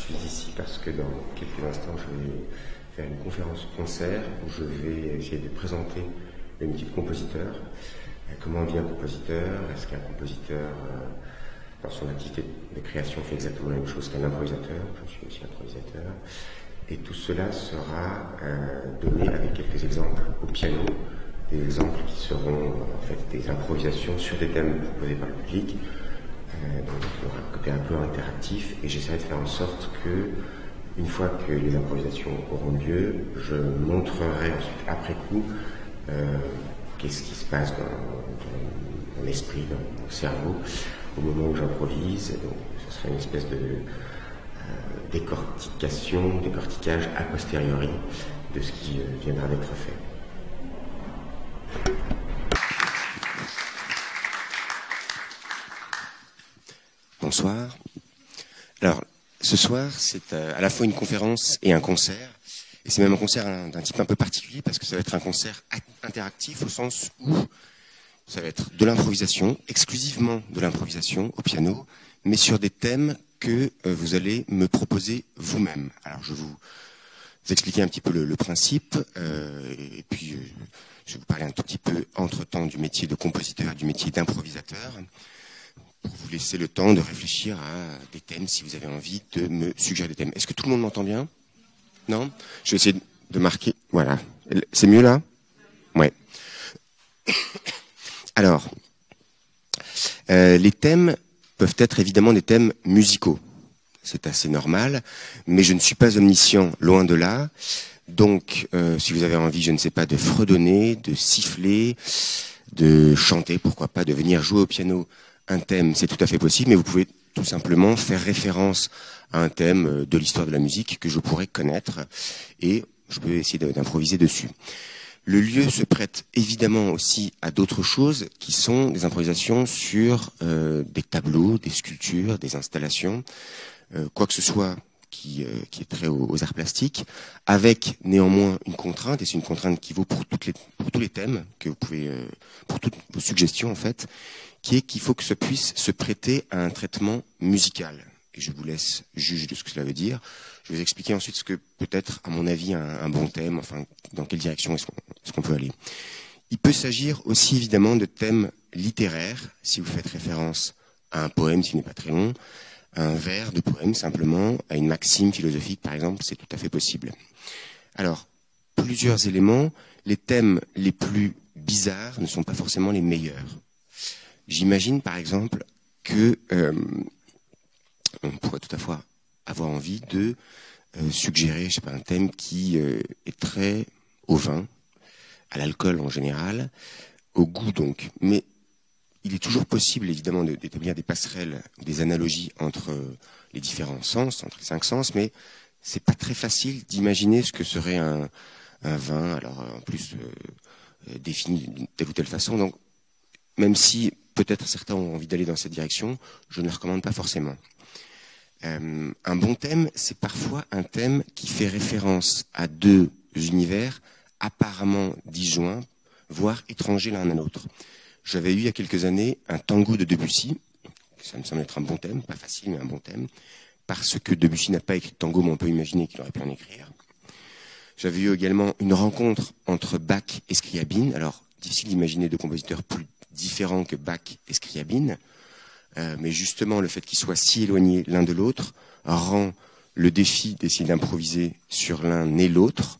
suis ici parce que dans quelques instants, je vais faire une conférence-concert où je vais essayer de présenter le métier de compositeur. Comment on devient compositeur? Est-ce qu'un compositeur, dans son activité de création, fait exactement la même chose qu'un improvisateur? Je suis aussi improvisateur. Et tout cela sera donné avec quelques exemples au piano, des exemples qui seront en fait des improvisations sur des thèmes proposés par le public. Donc il y aura un côté un peu interactif et j'essaierai de faire en sorte que, une fois que les improvisations auront lieu, je montrerai ensuite, après coup, qu'est-ce qui se passe dans mon esprit, dans mon cerveau, au moment où j'improvise. Donc ce sera une espèce de décortiquage a posteriori de ce qui viendra d'être fait. Bonsoir. Alors, ce soir, c'est à la fois une conférence et un concert. Et c'est même un concert d'un type un peu particulier parce que ça va être un concert interactif au sens où ça va être de l'improvisation, exclusivement de l'improvisation au piano, mais sur des thèmes que vous allez me proposer vous-même. Alors, je vais vous expliquer un petit peu le principe et puis je vais vous parler un tout petit peu entre-temps du métier de compositeur et du métier d'improvisateur, pour vous laisser le temps de réfléchir à des thèmes, si vous avez envie de me suggérer des thèmes. Est-ce que tout le monde m'entend bien? Non? Je vais essayer de marquer. Voilà. C'est mieux là? Ouais. Alors, les thèmes peuvent être évidemment des thèmes musicaux. C'est assez normal, mais je ne suis pas omniscient, loin de là. Donc, si vous avez envie, je ne sais pas, de fredonner, de siffler, de chanter, pourquoi pas, de venir jouer au piano un thème, c'est tout à fait possible, mais vous pouvez tout simplement faire référence à un thème de l'histoire de la musique que je pourrais connaître et je peux essayer d'improviser dessus. Le lieu se prête évidemment aussi à d'autres choses qui sont des improvisations sur des tableaux, des sculptures, des installations, quoi que ce soit qui est trait aux arts plastiques, avec néanmoins une contrainte, et c'est une contrainte qui vaut pour tous les thèmes que vous pouvez, pour toutes vos suggestions en fait, qui est qu'il faut que ça puisse se prêter à un traitement musical. Et je vous laisse juger de ce que cela veut dire. Je vais vous expliquer ensuite ce que peut être, à mon avis, un bon thème, enfin, dans quelle direction est-ce qu'on peut aller. Il peut s'agir aussi, évidemment, de thèmes littéraires, si vous faites référence à un poème, s'il n'est pas très long, à un vers de poème, simplement, à une maxime philosophique, par exemple, c'est tout à fait possible. Alors, plusieurs éléments. Les thèmes les plus bizarres ne sont pas forcément les meilleurs. J'imagine, par exemple, que on pourrait tout à fait avoir envie de suggérer, je sais pas, un thème qui est très au vin, à l'alcool en général, au goût donc. Mais il est toujours possible, évidemment, d'établir des passerelles, des analogies entre les différents sens, entre les 5 sens, mais c'est pas très facile d'imaginer ce que serait un vin, alors en plus défini d'une telle ou telle façon. Donc, même si peut-être certains ont envie d'aller dans cette direction, je ne le recommande pas forcément. Un bon thème, c'est parfois un thème qui fait référence à deux univers apparemment disjoints, voire étrangers l'un à l'autre. J'avais eu il y a quelques années un tango de Debussy, ça me semble être un bon thème, pas facile mais un bon thème, parce que Debussy n'a pas écrit de tango, mais on peut imaginer qu'il aurait pu en écrire. J'avais eu également une rencontre entre Bach et Scriabine, alors difficile d'imaginer deux compositeurs plus différents que Bach et Scriabine, mais justement le fait qu'ils soient si éloignés l'un de l'autre rend le défi d'essayer d'improviser sur l'un et l'autre,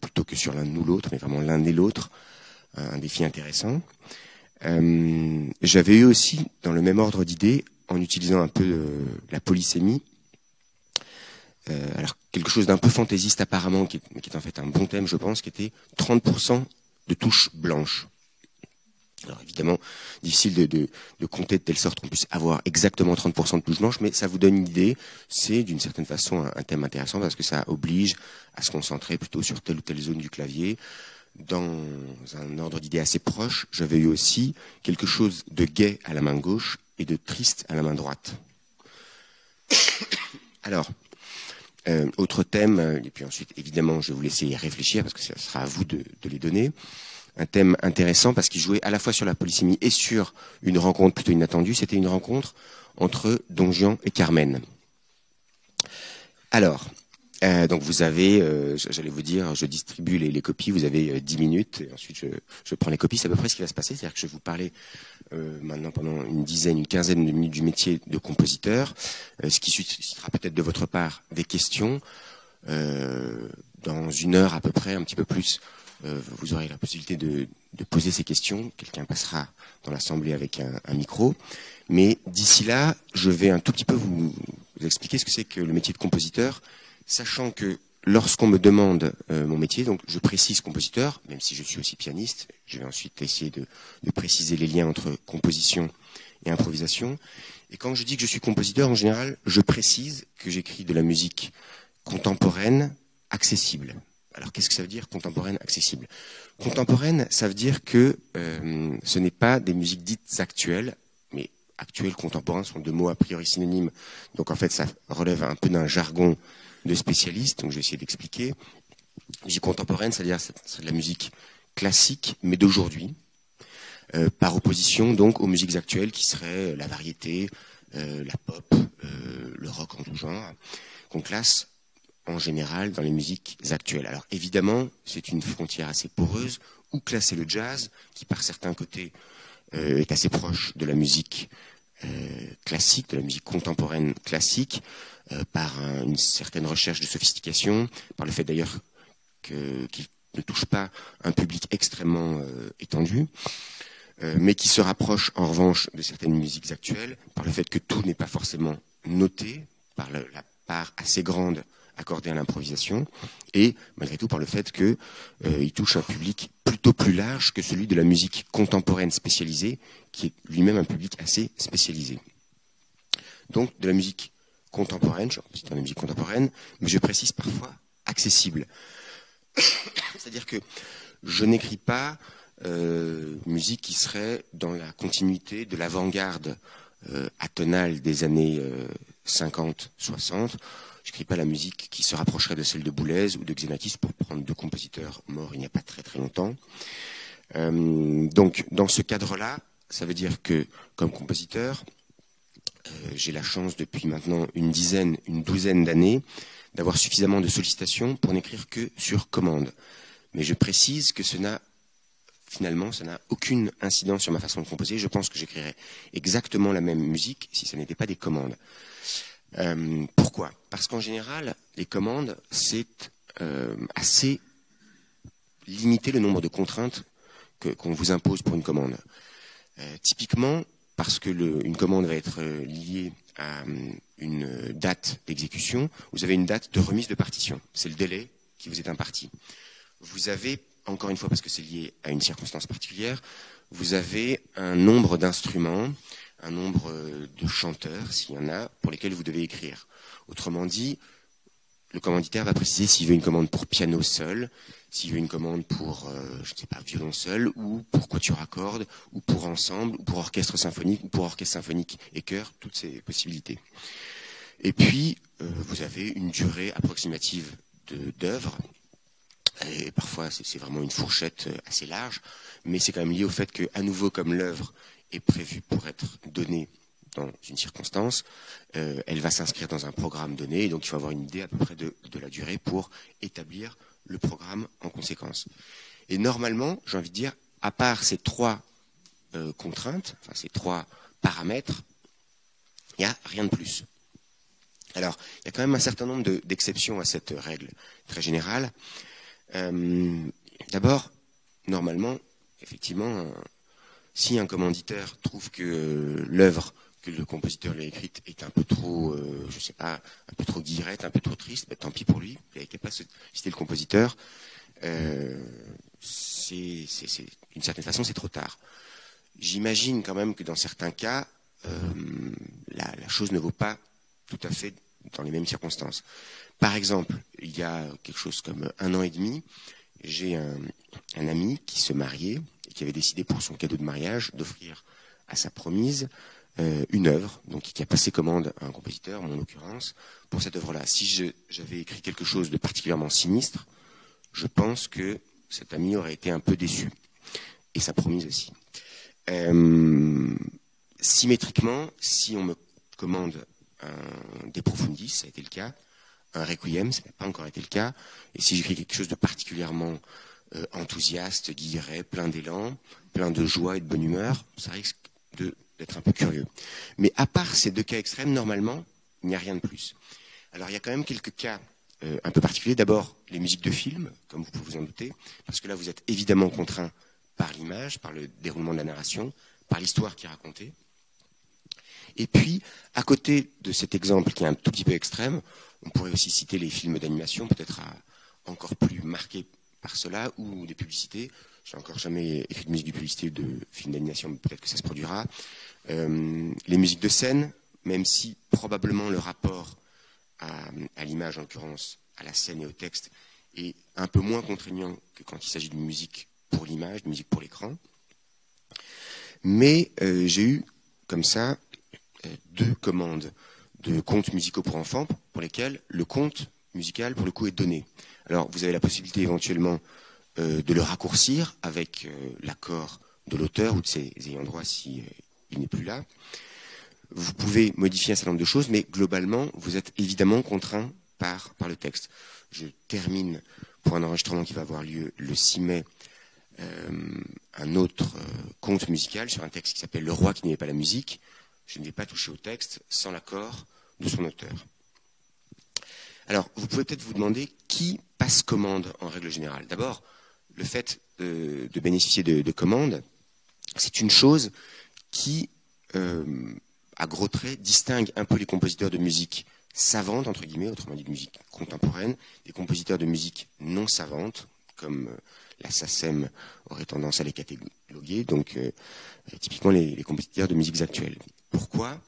plutôt que sur l'un ou l'autre, mais vraiment l'un et l'autre, un défi intéressant. J'avais eu aussi, dans le même ordre d'idées, en utilisant un peu la polysémie, alors quelque chose d'un peu fantaisiste apparemment, mais qui est en fait un bon thème, je pense, qui était 30% de touches blanches. Alors évidemment, difficile de compter de telle sorte qu'on puisse avoir exactement 30% de touches blanches, mais ça vous donne une idée. C'est d'une certaine façon un thème intéressant parce que ça oblige à se concentrer plutôt sur telle ou telle zone du clavier. Dans un ordre d'idée assez proche, j'avais eu aussi quelque chose de gai à la main gauche et de triste à la main droite. Alors, autre thème, et puis ensuite évidemment je vais vous laisser y réfléchir parce que ça sera à vous de les donner. Un thème intéressant parce qu'il jouait à la fois sur la polysémie et sur une rencontre plutôt inattendue. C'était une rencontre entre Don Juan et Carmen. Alors, donc vous avez, j'allais vous dire, je distribue les copies, vous avez 10 minutes, et ensuite je prends les copies, c'est à peu près ce qui va se passer, c'est-à-dire que je vais vous parler maintenant pendant une quinzaine de minutes du métier de compositeur, ce qui suscitera peut-être de votre part des questions. Dans 1 heure à peu près, un petit peu plus, vous aurez la possibilité de poser ces questions, quelqu'un passera dans l'assemblée avec un micro, mais d'ici là, je vais un tout petit peu vous expliquer ce que c'est que le métier de compositeur, sachant que lorsqu'on me demande mon métier, donc je précise compositeur, même si je suis aussi pianiste, je vais ensuite essayer de préciser les liens entre composition et improvisation. Et quand je dis que je suis compositeur, en général, je précise que j'écris de la musique contemporaine accessible. Alors qu'est-ce que ça veut dire contemporaine accessible? Contemporaine, ça veut dire que ce n'est pas des musiques dites actuelles, mais actuel, contemporain sont 2 mots a priori synonymes. Donc en fait, ça relève un peu d'un jargon de spécialistes, donc je vais essayer d'expliquer. Musique contemporaine, c'est-à-dire c'est de la musique classique, mais d'aujourd'hui, par opposition donc aux musiques actuelles qui seraient la variété, la pop, le rock en tout genre, qu'on classe en général dans les musiques actuelles. Alors évidemment, c'est une frontière assez poreuse, où classer le jazz, qui par certains côtés est assez proche de la musique classique, de la musique contemporaine classique, par une certaine recherche de sophistication, par le fait d'ailleurs qu'il ne touche pas un public extrêmement étendu, mais qui se rapproche en revanche de certaines musiques actuelles, par le fait que tout n'est pas forcément noté, par la part assez grande accordée à l'improvisation, et malgré tout par le fait qu'il touche un public plutôt plus large que celui de la musique contemporaine spécialisée, qui est lui-même un public assez spécialisé. Donc de la musique contemporaine, je suis dans la musique contemporaine, mais je précise parfois accessible. C'est-à-dire que je n'écris pas musique qui serait dans la continuité de l'avant-garde atonale des années 50-60. Je n'écris pas la musique qui se rapprocherait de celle de Boulez ou de Xenakis, pour prendre 2 compositeurs morts il n'y a pas très très longtemps. Donc dans ce cadre-là, ça veut dire que comme compositeur, j'ai la chance depuis maintenant une douzaine d'années d'avoir suffisamment de sollicitations pour n'écrire que sur commande. Mais je précise que finalement, ça n'a aucune incidence sur ma façon de composer. Je pense que j'écrirais exactement la même musique si ce n'était pas des commandes. Pourquoi? Parce qu'en général, les commandes, c'est assez limité le nombre de contraintes qu'on vous impose pour une commande. Typiquement, parce que une commande va être liée à une date d'exécution, vous avez une date de remise de partition. C'est le délai qui vous est imparti. Vous avez, encore une fois parce que c'est lié à une circonstance particulière, vous avez un nombre d'instruments, un nombre de chanteurs, s'il y en a, pour lesquels vous devez écrire. Autrement dit, le commanditaire va préciser s'il veut une commande pour piano seul, s'il veut une commande pour, je ne sais pas, violon seul, ou pour quatuor à cordes, ou pour ensemble, ou pour orchestre symphonique, ou pour orchestre symphonique et chœur, toutes ces possibilités. Et puis, vous avez une durée approximative d'œuvre, et parfois c'est vraiment une fourchette assez large, mais c'est quand même lié au fait que, à nouveau, comme l'œuvre est prévue pour être donnée dans une circonstance, elle va s'inscrire dans un programme donné, et donc il faut avoir une idée à peu près de la durée pour établir le programme en conséquence. Et normalement, j'ai envie de dire, à part ces 3 contraintes, enfin ces 3 paramètres, il n'y a rien de plus. Alors, il y a quand même un certain nombre d'exceptions à cette règle très générale. D'abord, normalement, effectivement, si un commanditaire trouve que l'œuvre que le compositeur lui a écrite est un peu trop, je sais pas, un peu trop guillerette, un peu trop triste, ben, tant pis pour lui, il n'avait pas cité le compositeur. D'une certaine façon, c'est trop tard. J'imagine quand même que dans certains cas, la chose ne vaut pas tout à fait dans les mêmes circonstances. Par exemple, il y a quelque chose comme 1 an et demi, j'ai un ami qui se mariait et qui avait décidé pour son cadeau de mariage d'offrir à sa promise une œuvre, donc qui a passé commande à un compositeur, en l'occurrence, pour cette œuvre-là. Si j'avais écrit quelque chose de particulièrement sinistre, je pense que cet ami aurait été un peu déçu, et sa promise aussi. Symétriquement, si on me commande un De Profundis, ça a été le cas, un requiem, ça n'a pas encore été le cas. Et si j'écris quelque chose de particulièrement enthousiaste, guilleret, plein d'élan, plein de joie et de bonne humeur, ça risque d'être un peu curieux. Mais à part ces deux cas extrêmes, normalement, il n'y a rien de plus. Alors il y a quand même quelques cas un peu particuliers. D'abord, les musiques de film, comme vous pouvez vous en douter, parce que là, vous êtes évidemment contraint par l'image, par le déroulement de la narration, par l'histoire qui est racontée. Et puis, à côté de cet exemple qui est un tout petit peu extrême, on pourrait aussi citer les films d'animation, peut-être encore plus marqués par cela, ou des publicités. Je n'ai encore jamais écrit de musique de publicité ou de film d'animation, mais peut-être que ça se produira. Les musiques de scène, même si probablement le rapport à l'image, en l'occurrence, à la scène et au texte, est un peu moins contraignant que quand il s'agit de musique pour l'image, de musique pour l'écran. Mais j'ai eu, comme ça, 2 commandes de contes musicaux pour enfants pour lesquels le conte musical, pour le coup, est donné. Alors, vous avez la possibilité éventuellement de le raccourcir avec l'accord de l'auteur ou de ses ayants droit si il n'est plus là. Vous pouvez modifier un certain nombre de choses, mais globalement, vous êtes évidemment contraint par le texte. Je termine pour un enregistrement qui va avoir lieu le 6 mai un autre conte musical sur un texte qui s'appelle « Le roi qui n'aimait pas la musique ». Je ne vais pas toucher au texte sans l'accord de son auteur. Alors, vous pouvez peut-être vous demander qui passe commande en règle générale. D'abord, le fait de bénéficier de commandes, c'est une chose qui, à gros traits, distingue un peu les compositeurs de musique savante, entre guillemets, autrement dit de musique contemporaine, des compositeurs de musique non savante, comme la SACEM aurait tendance à les cataloguer, donc typiquement les compositeurs de musiques actuelles. Pourquoi ?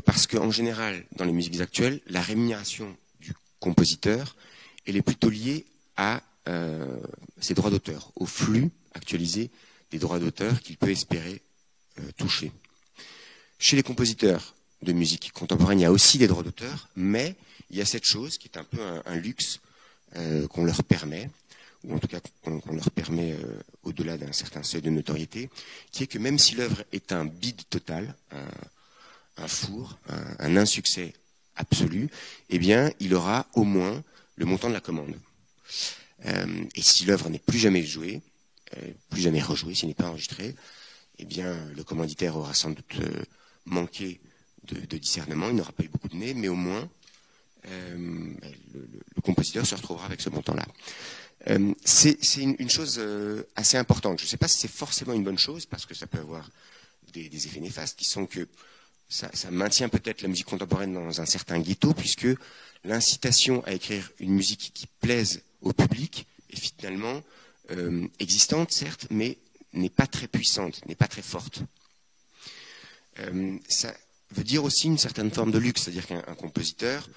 Parce qu'en général, dans les musiques actuelles, la rémunération du compositeur, elle est plutôt liée à ses droits d'auteur, au flux actualisé des droits d'auteur qu'il peut espérer toucher. Chez les compositeurs de musique contemporaine, il y a aussi des droits d'auteur, mais il y a cette chose qui est un peu un luxe qu'on leur permet, ou en tout cas qu'on leur permet au-delà d'un certain seuil de notoriété, qui est que même si l'œuvre est un bide total, un four, un insuccès absolu, eh bien, il aura au moins le montant de la commande. Et si l'œuvre n'est plus jamais jouée, plus jamais rejouée, s'il n'est pas enregistré, eh bien, le commanditaire aura sans doute manqué de discernement, il n'aura pas eu beaucoup de nez, mais au moins, le compositeur se retrouvera avec ce montant-là. C'est une chose assez importante. Je ne sais pas si c'est forcément une bonne chose, parce que ça peut avoir des effets néfastes, qui sont que ça maintient peut-être la musique contemporaine dans un certain ghetto, puisque l'incitation à écrire une musique qui plaise au public est finalement existante, certes, mais n'est pas très puissante, n'est pas très forte. Ça veut dire aussi une certaine forme de luxe, c'est-à-dire qu'un compositeur,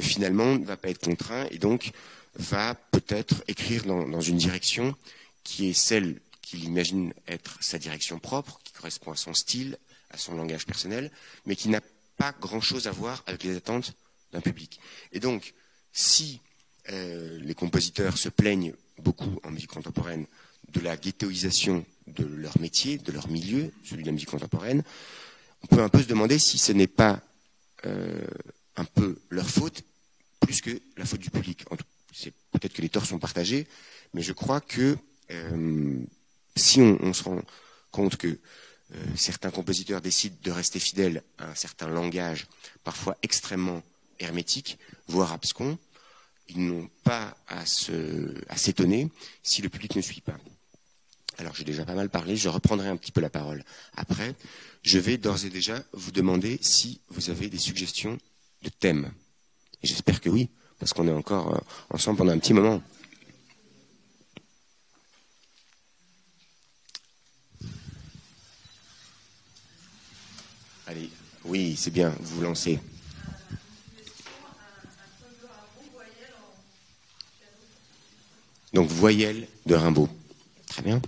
finalement, ne va pas être contraint et donc va peut-être écrire dans une direction qui est celle qu'il imagine être sa direction propre, qui correspond à son style, à son langage personnel, mais qui n'a pas grand-chose à voir avec les attentes d'un public. Et donc, si les compositeurs se plaignent beaucoup en musique contemporaine de la ghettoisation de leur métier, de leur milieu, celui de la musique contemporaine, on peut un peu se demander si ce n'est pas un peu leur faute, plus que la faute du public. C'est peut-être que les torts sont partagés, mais je crois que si on se rend compte que certains compositeurs décident de rester fidèles à un certain langage, parfois extrêmement hermétique, voire abscon, ils n'ont pas à s'étonner si le public ne suit pas. Alors j'ai déjà pas mal parlé, je reprendrai un petit peu la parole après. Je vais d'ores et déjà vous demander si vous avez des suggestions de thèmes. Et j'espère que oui, parce qu'on est encore ensemble pendant un petit moment. Allez, oui, c'est bien, vous vous lancez. Donc, voyelle de Rimbaud. Très bien.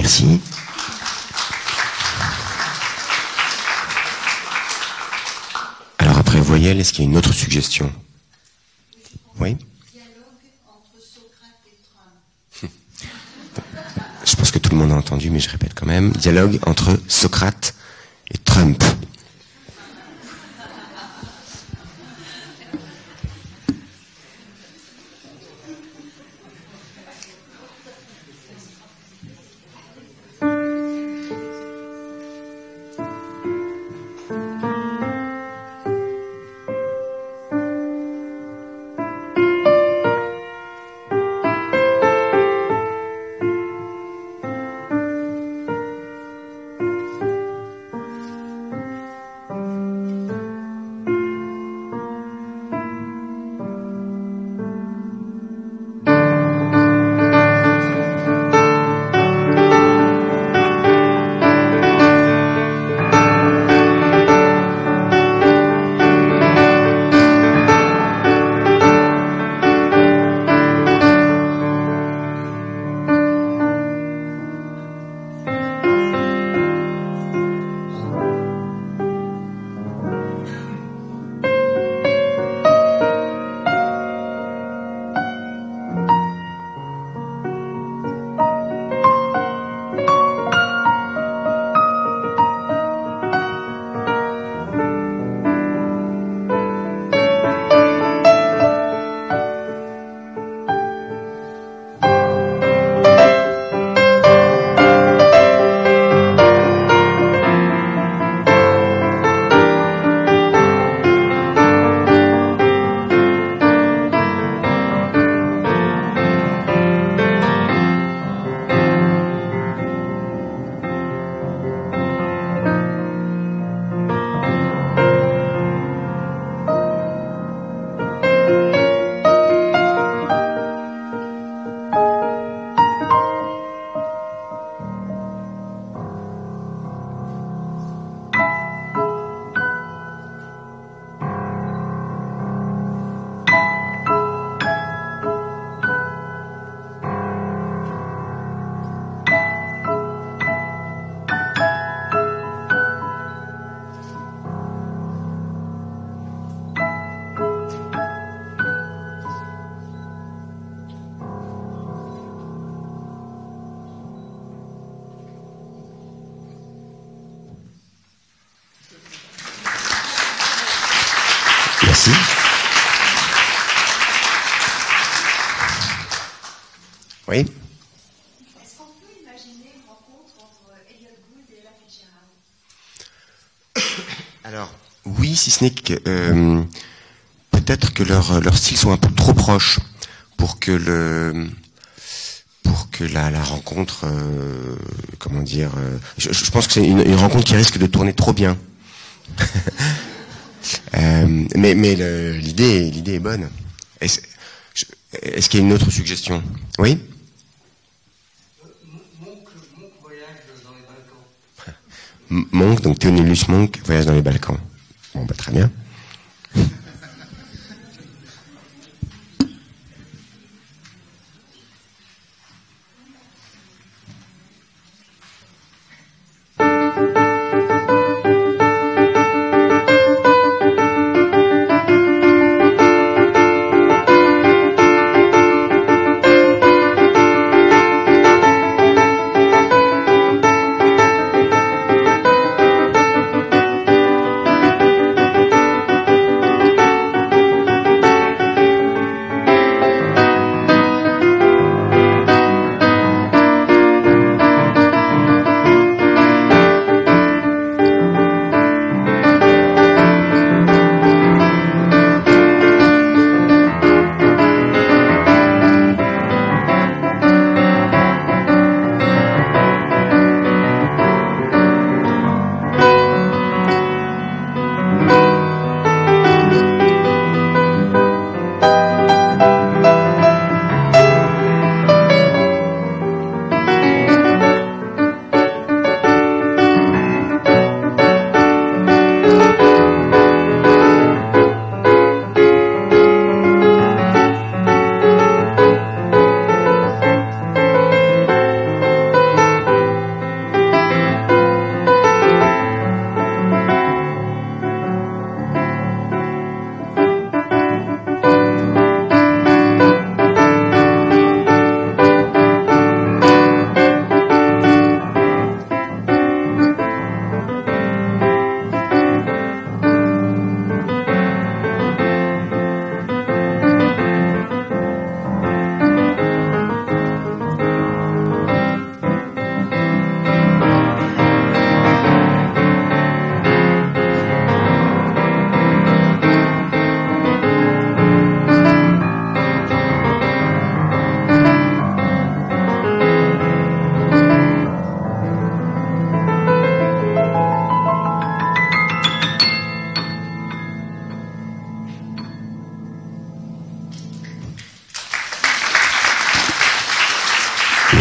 Merci. Alors après voyelle, est-ce qu'il y a une autre suggestion? Oui. Dialogue entre Socrate et Trump. Je pense que tout le monde a entendu, mais je répète quand même. Dialogue entre Socrate et Trump. Merci. Oui. Est-ce qu'on peut imaginer une rencontre entre Elliott Gould et Ella Fitzgerald? Alors, oui, si ce n'est que peut-être que leurs styles sont un peu trop proches pour que la rencontre, comment dire, je pense que c'est une rencontre qui risque de tourner trop bien. Mais l'idée est bonne. Est-ce qu'il y a une autre suggestion? Oui. Monk voyage dans les Balkans. Monk, donc Théonélus Monk voyage dans les Balkans. Bon, bah très bien.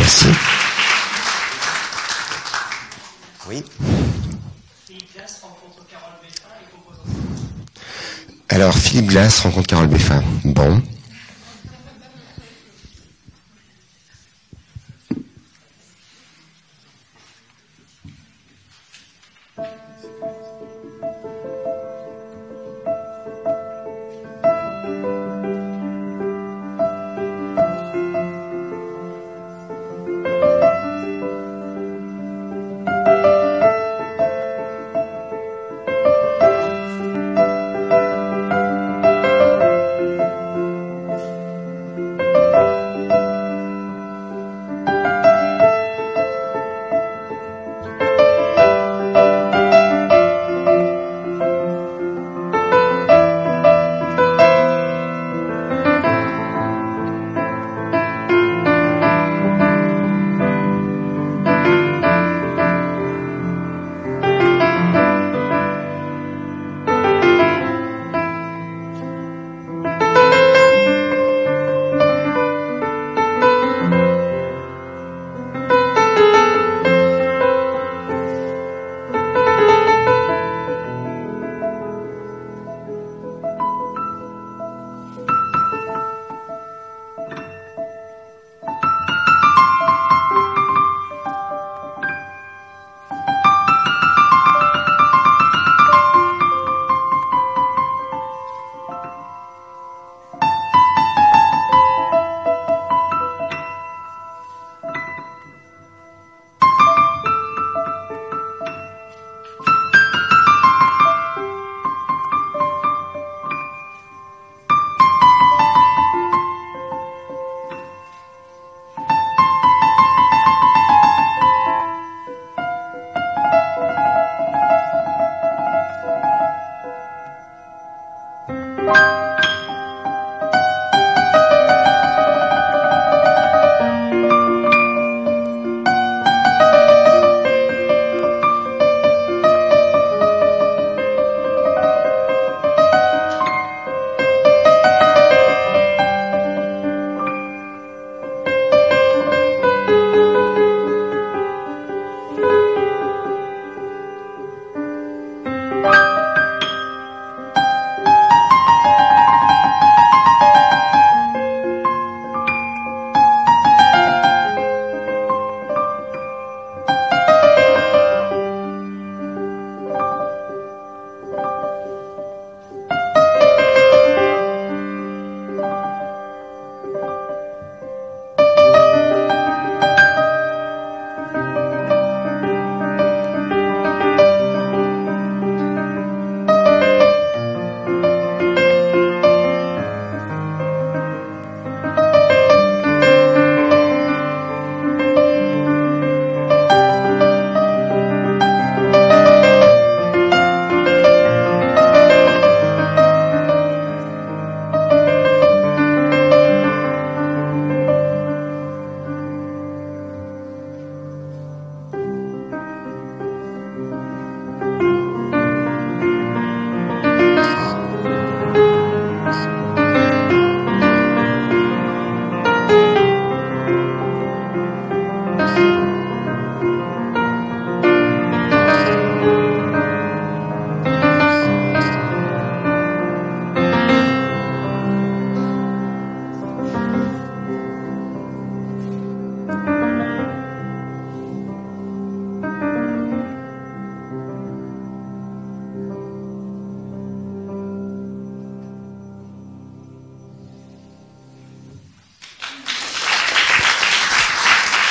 Merci. Oui. Philippe Glass rencontre Carole Beffa et compose ensemble. Alors, Philippe Glass rencontre Carole Beffa. Bon.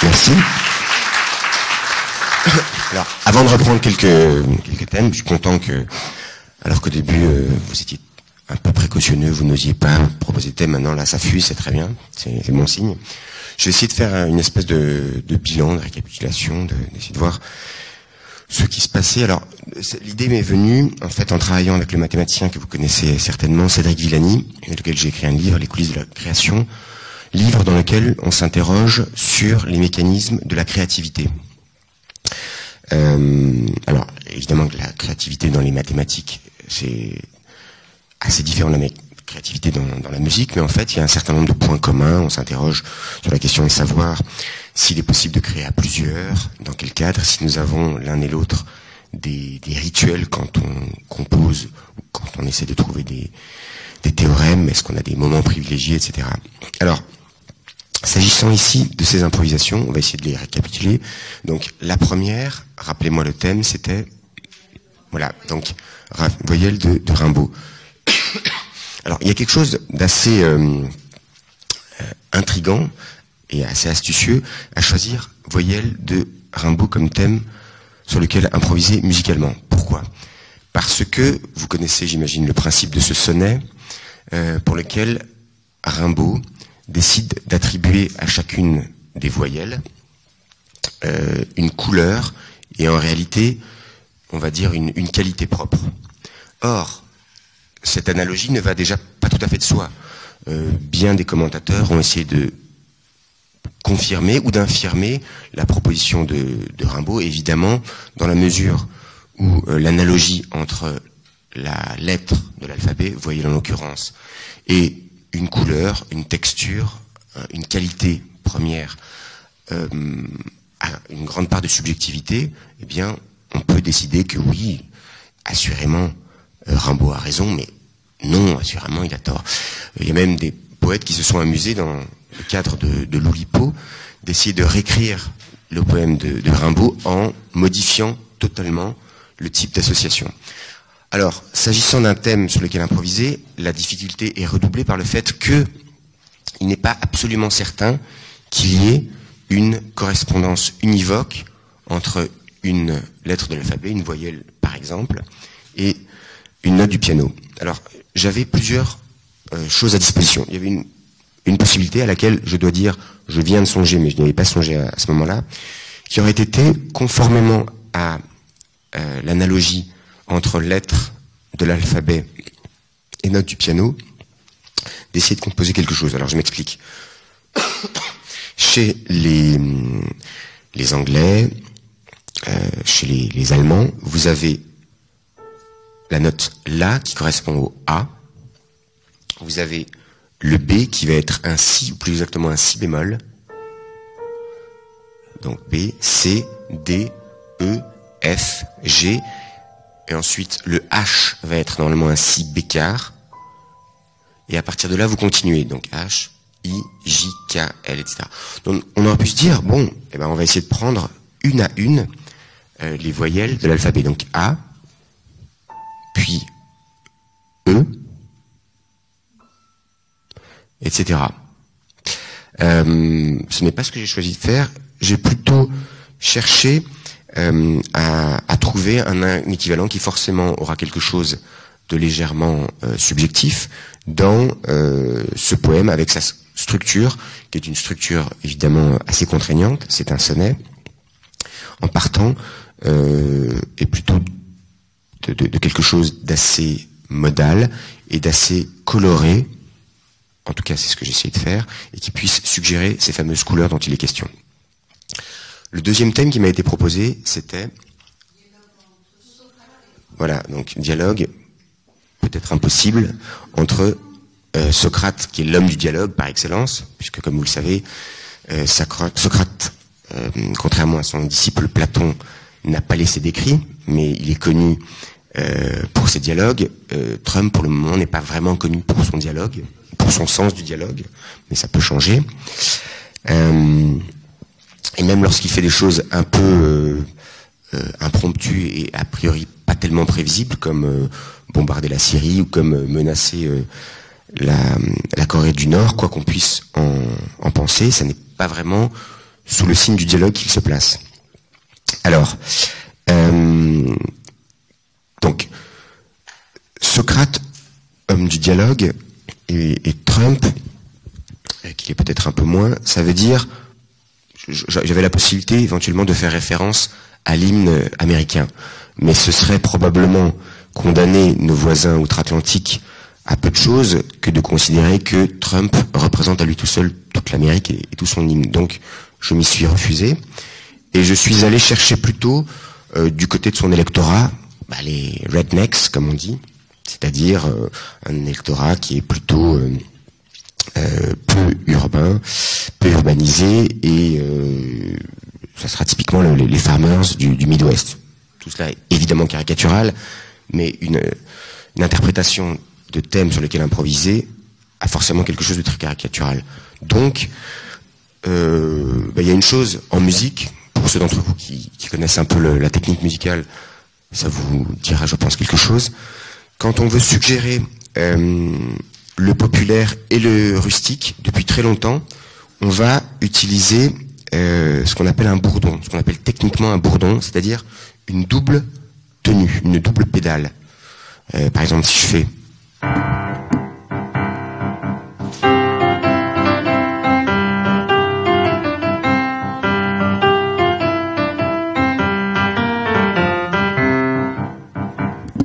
Merci. Alors, avant de reprendre quelques thèmes, je suis content que, alors qu'au début, vous étiez un peu précautionneux, vous n'osiez pas proposer de thème, maintenant là ça fuit, c'est très bien, c'est bon signe. Je vais essayer de faire une espèce de bilan, de récapitulation, d'essayer de voir ce qui se passait. Alors, l'idée m'est venue, en fait, en travaillant avec le mathématicien que vous connaissez certainement, Cédric Villani, avec lequel j'ai écrit un livre, Les coulisses de la création, livre dans lequel on s'interroge sur les mécanismes de la créativité. Alors, évidemment que la créativité dans les mathématiques, c'est assez différent de la créativité dans la musique, mais en fait, il y a un certain nombre de points communs. On s'interroge sur la question de savoir s'il est possible de créer à plusieurs, dans quel cadre, si nous avons l'un et l'autre des rituels quand on compose, ou quand on essaie de trouver des théorèmes, est-ce qu'on a des moments privilégiés, etc. Alors, s'agissant ici de ces improvisations, on va essayer de les récapituler. Donc, la première, rappelez-moi le thème, c'était, voilà, donc, voyelle de Rimbaud. Alors, il y a quelque chose d'assez intriguant et assez astucieux à choisir voyelle de Rimbaud comme thème sur lequel improviser musicalement. Pourquoi ? Parce que vous connaissez, j'imagine, le principe de ce sonnet pour lequel Rimbaud décide d'attribuer à chacune des voyelles une couleur et en réalité, on va dire, une qualité propre. Or, cette analogie ne va déjà pas tout à fait de soi. Bien des commentateurs ont essayé de confirmer ou d'infirmer la proposition de Rimbaud, évidemment, dans la mesure où l'analogie entre la lettre de l'alphabet, voyelle en l'occurrence, et une couleur, une texture, une qualité première, a une grande part de subjectivité, eh bien, on peut décider que oui, assurément, Rimbaud a raison, mais non, assurément, il a tort. Il y a même des poètes qui se sont amusés dans le cadre de l'Oulipo d'essayer de réécrire le poème de Rimbaud en modifiant totalement le type d'association. Alors, s'agissant d'un thème sur lequel improviser, la difficulté est redoublée par le fait qu'il n'est pas absolument certain qu'il y ait une correspondance univoque entre une lettre de l'alphabet, une voyelle par exemple, et une note du piano. Alors, j'avais plusieurs choses à disposition. Il y avait une possibilité à laquelle je dois dire, je viens de songer, mais je n'y avais pas songé à ce moment-là, qui aurait été, conformément à l'analogie entre lettres de l'alphabet et notes du piano, d'essayer de composer quelque chose. Alors je m'explique. Chez les Anglais, chez les Allemands, vous avez la note La qui correspond au A. Vous avez le B qui va être un Si, ou plus exactement un Si bémol. Donc B, C, D, E, F, G. Et ensuite, le H va être normalement un Si bécard. Et à partir de là, vous continuez. Donc H, I, J, K, L, etc. Donc on aurait pu se dire, bon, eh ben, on va essayer de prendre une à une les voyelles de l'alphabet. Donc A, puis E, etc. Ce n'est pas ce que j'ai choisi de faire. J'ai plutôt cherché à trouver un équivalent qui forcément aura quelque chose de légèrement subjectif dans ce poème avec sa structure, qui est une structure évidemment assez contraignante, c'est un sonnet, en partant et plutôt de quelque chose d'assez modal et d'assez coloré, en tout cas c'est ce que j'essaie de faire, et qui puisse suggérer ces fameuses couleurs dont il est question. Le deuxième thème qui m'a été proposé, c'était... Voilà, donc dialogue, peut-être impossible, entre Socrate, qui est l'homme du dialogue par excellence, puisque comme vous le savez, Socrate, contrairement à son disciple Platon, n'a pas laissé d'écrit, mais il est connu pour ses dialogues. Trump, pour le moment, n'est pas vraiment connu pour son dialogue, pour son sens du dialogue, mais ça peut changer. Et même lorsqu'il fait des choses un peu impromptues et a priori pas tellement prévisibles, comme bombarder la Syrie ou comme menacer la Corée du Nord, quoi qu'on puisse en penser, ça n'est pas vraiment sous le signe du dialogue qu'il se place. Alors, donc, Socrate, homme du dialogue, et Trump, qui est peut-être un peu moins, ça veut dire, j'avais la possibilité éventuellement de faire référence à l'hymne américain, mais ce serait probablement condamner nos voisins outre-Atlantique à peu de choses que de considérer que Trump représente à lui tout seul toute l'Amérique et tout son hymne. Donc, je m'y suis refusé, et je suis allé chercher plutôt du côté de son électorat, les rednecks, comme on dit, c'est-à-dire un électorat qui est plutôt peu urbain, peu urbanisés, et ça sera typiquement les farmers du Midwest. Tout cela est évidemment caricatural, mais une interprétation de thèmes sur lesquels improviser a forcément quelque chose de très caricatural. Donc, y a une chose en musique, pour ceux d'entre vous qui connaissent un peu la technique musicale, ça vous dira, je pense, quelque chose. Quand on veut suggérer le populaire et le rustique, depuis très longtemps, on va utiliser ce qu'on appelle un bourdon, ce qu'on appelle techniquement un bourdon, c'est-à-dire une double tenue, une double pédale. Par exemple, si je fais...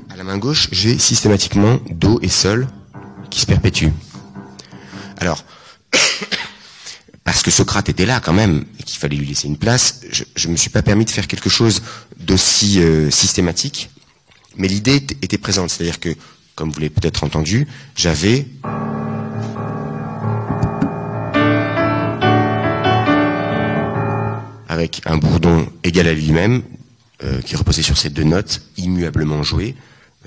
À la main gauche, j'ai systématiquement Do et Sol qui se perpétuent. Alors, parce que Socrate était là quand même, et qu'il fallait lui laisser une place, je me suis pas permis de faire quelque chose d'aussi systématique, mais l'idée était présente, c'est-à-dire que, comme vous l'avez peut-être entendu, j'avais avec un bourdon égal à lui-même, qui reposait sur ces deux notes, immuablement jouées,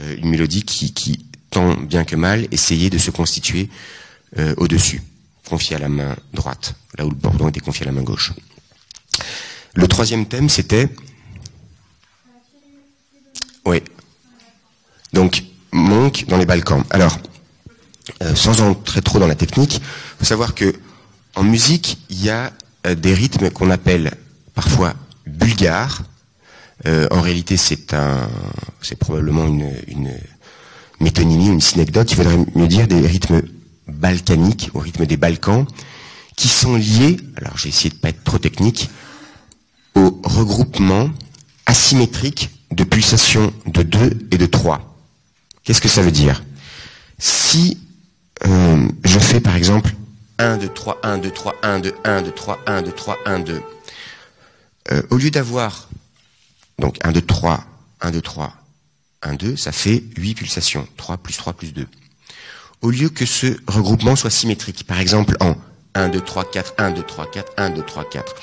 une mélodie qui, tant bien que mal, essayait de se constituer au-dessus, confiée à la main droite, là où le bourdon était confié à la main gauche. Le troisième thème, c'était... Oui. Donc, Monk dans les Balkans. Alors, sans entrer trop dans la technique, il faut savoir que en musique, il y a des rythmes qu'on appelle parfois bulgares. En réalité, c'est probablement une métonymie, une synecdote. Il faudrait mieux dire des rythmes balkaniques, au rythme des Balkans, qui sont liés, alors j'ai essayé de pas être trop technique, au regroupement asymétrique de pulsations de 2 et de 3. Qu'est-ce que ça veut dire? Si je fais par exemple 1, 2, 3, 1, 2, 3, 1, 2, 1, 2, 3, 1, 2, 3, 1, 2, au lieu d'avoir donc 1, 2, 3, 1, 2, 3, 1, 2, ça fait 8 pulsations, 3 plus 2. Au lieu que ce regroupement soit symétrique, par exemple en 1, 2, 3, 4, 1, 2, 3, 4, 1, 2, 3, 4.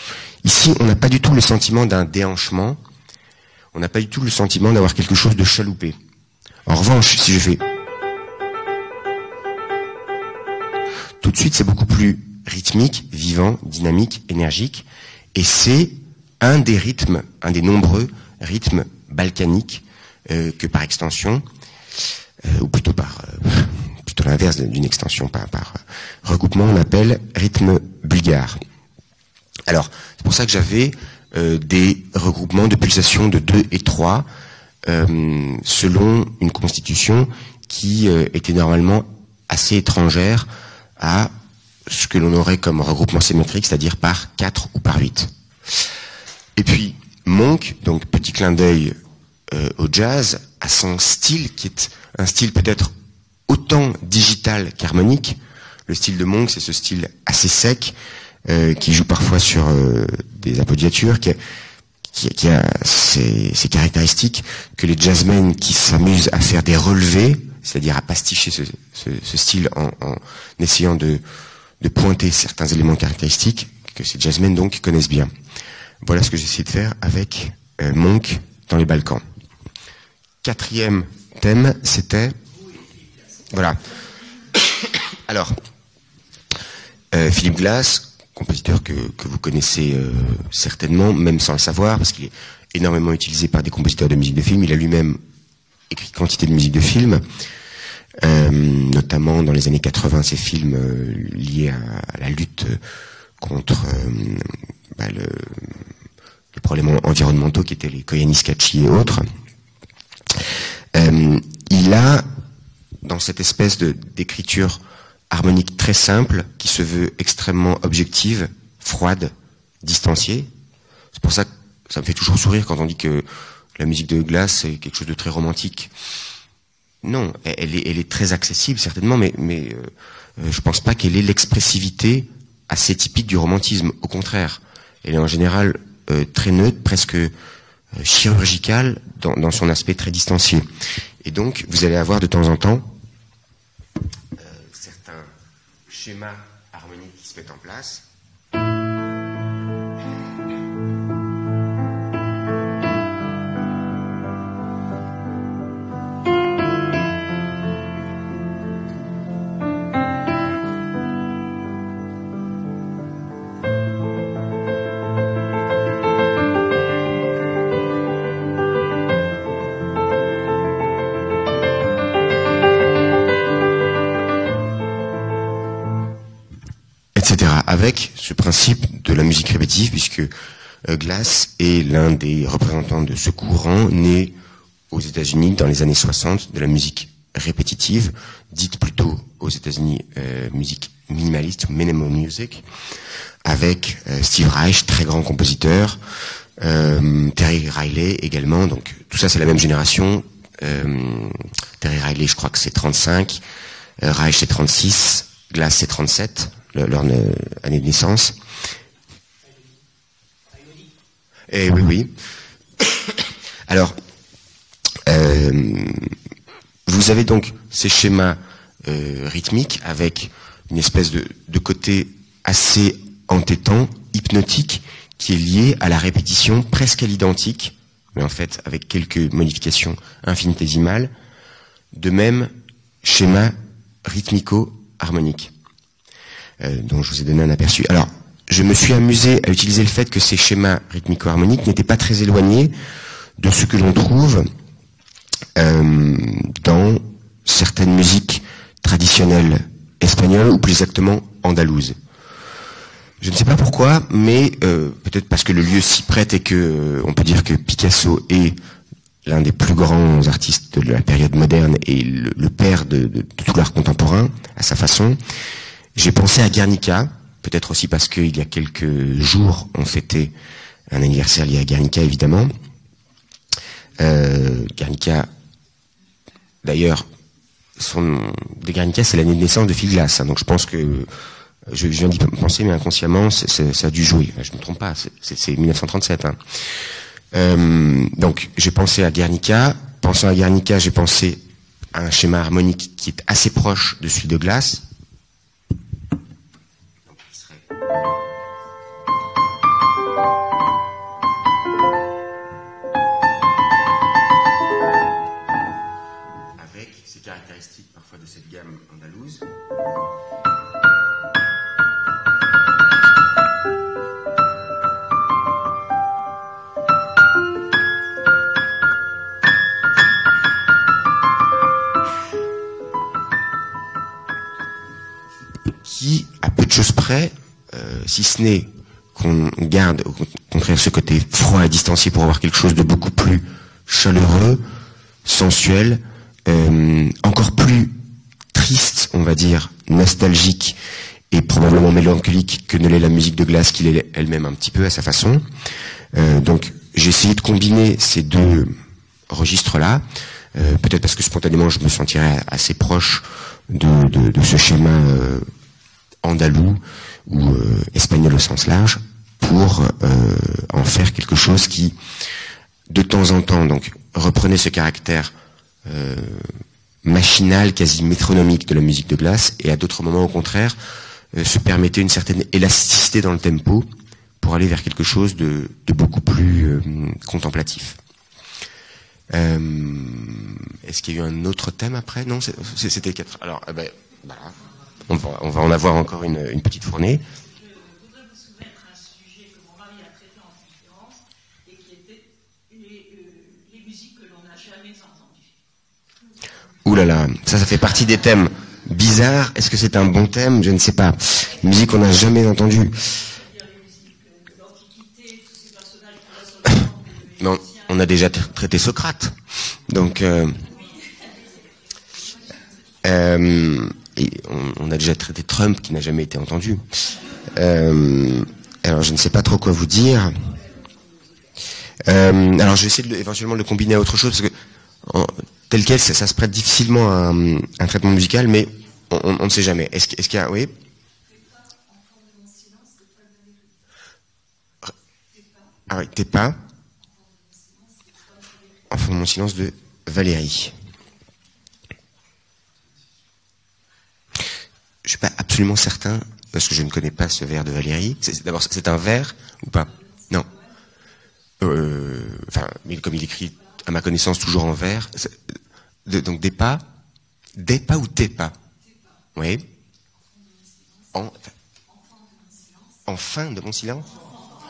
Ici, on n'a pas du tout le sentiment d'un déhanchement, on n'a pas du tout le sentiment d'avoir quelque chose de chaloupé. En revanche, si je fais... Tout de suite, c'est beaucoup plus rythmique, vivant, dynamique, énergique, et c'est un des rythmes, un des nombreux rythmes balkaniques que par extension, ou plutôt plutôt l'inverse d'une extension, par regroupement, on appelle rythme bulgare. Alors, c'est pour ça que j'avais des regroupements de pulsations de 2 et 3 selon une constitution qui était normalement assez étrangère à ce que l'on aurait comme regroupement symétrique, c'est-à-dire par 4 ou par 8. Et puis, Monk, donc petit clin d'œil au jazz, a son style, qui est un style peut-être autant digital qu'harmonique. Le style de Monk, c'est ce style assez sec, qui joue parfois sur des appoggiatures, qui a ces caractéristiques que les jazzmen qui s'amusent à faire des relevés, c'est-à-dire à pasticher ce style en essayant de pointer certains éléments caractéristiques, que ces jazzmen donc connaissent bien. Voilà ce que j'ai essayé de faire avec Monk dans les Balkans. Quatrième thème, c'était... Voilà. Alors, Philip Glass, compositeur que vous connaissez certainement, même sans le savoir, parce qu'il est énormément utilisé par des compositeurs de musique de film. Il a lui-même écrit quantité de musique de film, notamment dans les années 80, ces films liés à la lutte contre les problèmes environnementaux qui étaient les Koyaanisqatsi et autres. Il a, dans cette espèce d'écriture harmonique très simple, qui se veut extrêmement objective, froide, distanciée. C'est pour ça que ça me fait toujours sourire quand on dit que la musique de Glass c'est quelque chose de très romantique. Non, elle est très accessible certainement, mais je pense pas qu'elle ait l'expressivité assez typique du romantisme. Au contraire, elle est en général très neutre, presque chirurgicale dans son aspect très distancié. Et donc, vous allez avoir de temps en temps certains schémas harmoniques qui se mettent en place. etc. Avec ce principe de la musique répétitive, puisque Glass est l'un des représentants de ce courant né aux États-Unis dans les années 60 de la musique répétitive, dite plutôt aux États-Unis musique minimaliste, minimal music, avec Steve Reich, très grand compositeur, Terry Riley également, donc tout ça c'est la même génération. Terry Riley, je crois que c'est 35, Reich c'est 36, Glass c'est 37, leur année de naissance. Et oui, oui. Alors, vous avez donc ces schémas rythmiques avec une espèce de côté assez entêtant, hypnotique, qui est lié à la répétition presque à l'identique, mais en fait avec quelques modifications infinitésimales, de même schéma rythmico-harmonique, dont je vous ai donné un aperçu. Alors, je me suis amusé à utiliser le fait que ces schémas rythmico-harmoniques n'étaient pas très éloignés de ce que l'on trouve dans certaines musiques traditionnelles espagnoles, ou plus exactement andalouses. Je ne sais pas pourquoi, mais peut-être parce que le lieu s'y prête et que on peut dire que Picasso est l'un des plus grands artistes de la période moderne et le père de tout l'art contemporain, à sa façon. J'ai pensé à Guernica, peut-être aussi parce qu'il y a quelques jours, on fêtait un anniversaire lié à Guernica, évidemment. Guernica, d'ailleurs, de Guernica, c'est l'année de naissance de Phil Glass, hein, donc je pense que je viens d'y penser, mais inconsciemment, ça a dû jouer. Je ne me trompe pas, c'est 1937. Hein. Donc, j'ai pensé à Guernica. Pensant à Guernica, j'ai pensé à un schéma harmonique qui est assez proche de celui de Glass. Avec ces caractéristiques parfois de cette gamme andalouse. Qui, à peu de choses près, si ce n'est qu'on garde au contraire ce côté froid et distancié pour avoir quelque chose de beaucoup plus chaleureux, sensuel, encore plus triste, on va dire, nostalgique et probablement mélancolique que ne l'est la musique de Glass, qu'il est elle-même un petit peu à sa façon. Donc j'ai essayé de combiner ces deux registres-là, peut-être parce que spontanément je me sentirais assez proche de ce schéma andalou ou espagnol au sens large, pour en faire quelque chose qui, de temps en temps, donc reprenait ce caractère machinal, quasi métronomique de la musique de Glass, et à d'autres moments, au contraire, se permettait une certaine élasticité dans le tempo pour aller vers quelque chose de beaucoup plus contemplatif. Est-ce qu'il y a eu un autre thème après? Non, c'était 4. Alors, voilà. On va en avoir encore une petite fournée. Je voudrais vous soumettre un sujet que mon mari a traité en conférence et qui était les musiques que l'on n'a jamais entendues. Ouh là là, ça fait partie des thèmes bizarres. Est-ce que c'est un bon thème? Je ne sais pas. Musique qu'on n'a jamais entendue. C'est-à-dire les musiques de l'Antiquité, tous ces personnages qui ressemblent Non, on a déjà traité Socrate. Donc, et on a déjà traité Trump qui n'a jamais été entendu. Alors je ne sais pas trop quoi vous dire. Alors je vais essayer éventuellement de le combiner à autre chose, parce que tel quel ça se prête difficilement à un traitement musical, mais on ne sait jamais. Est-ce qu'il y a... Oui. Ah oui, t'es pas en fond de mon silence de Valérie. Je suis pas absolument certain, parce que je ne connais pas ce vers de Valérie. D'abord, c'est un vers ou pas? Non. Mais comme il écrit, à ma connaissance, toujours en vers. Donc des pas ou tes pas? Oui. En fin de mon silence?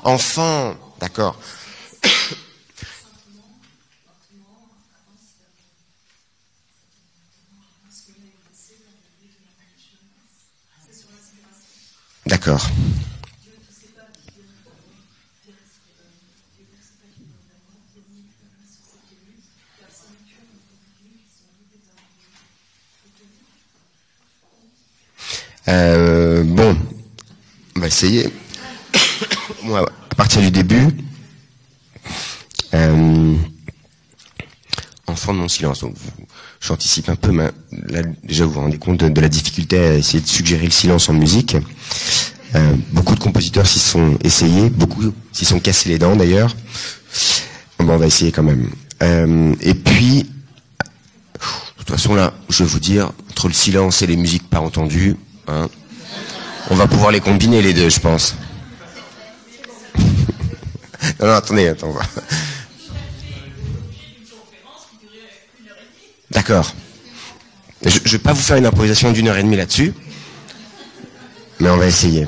Enfant, d'accord. D'accord. Bon, on va essayer. Moi, à partir du début, enfant de mon silence. Donc, j'anticipe un peu, mais là, déjà vous vous rendez compte de la difficulté à essayer de suggérer le silence en musique. Beaucoup de compositeurs s'y sont essayés, beaucoup s'y sont cassés les dents d'ailleurs. Bon, on va essayer quand même. Et puis, de toute façon là, je vais vous dire, entre le silence et les musiques pas entendues, hein, on va pouvoir les combiner les deux, je pense. Non, attendez. D'accord. Je vais pas vous faire une improvisation d'1h30 là-dessus, mais on va essayer.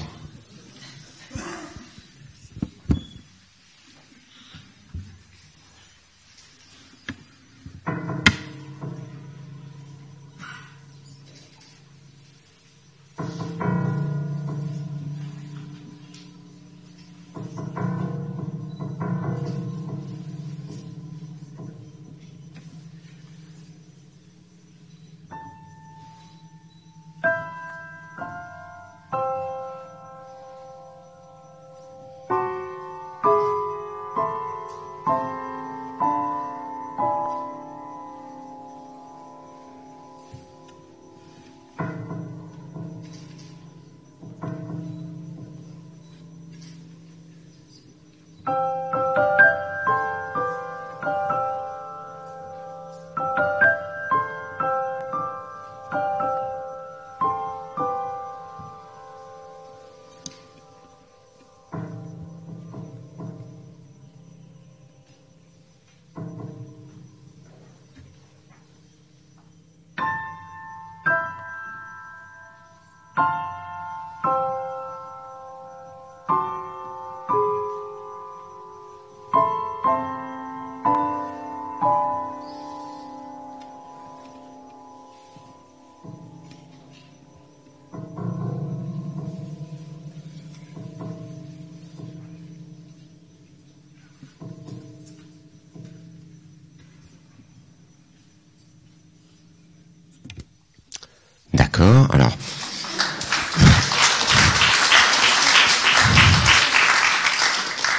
D'accord, alors.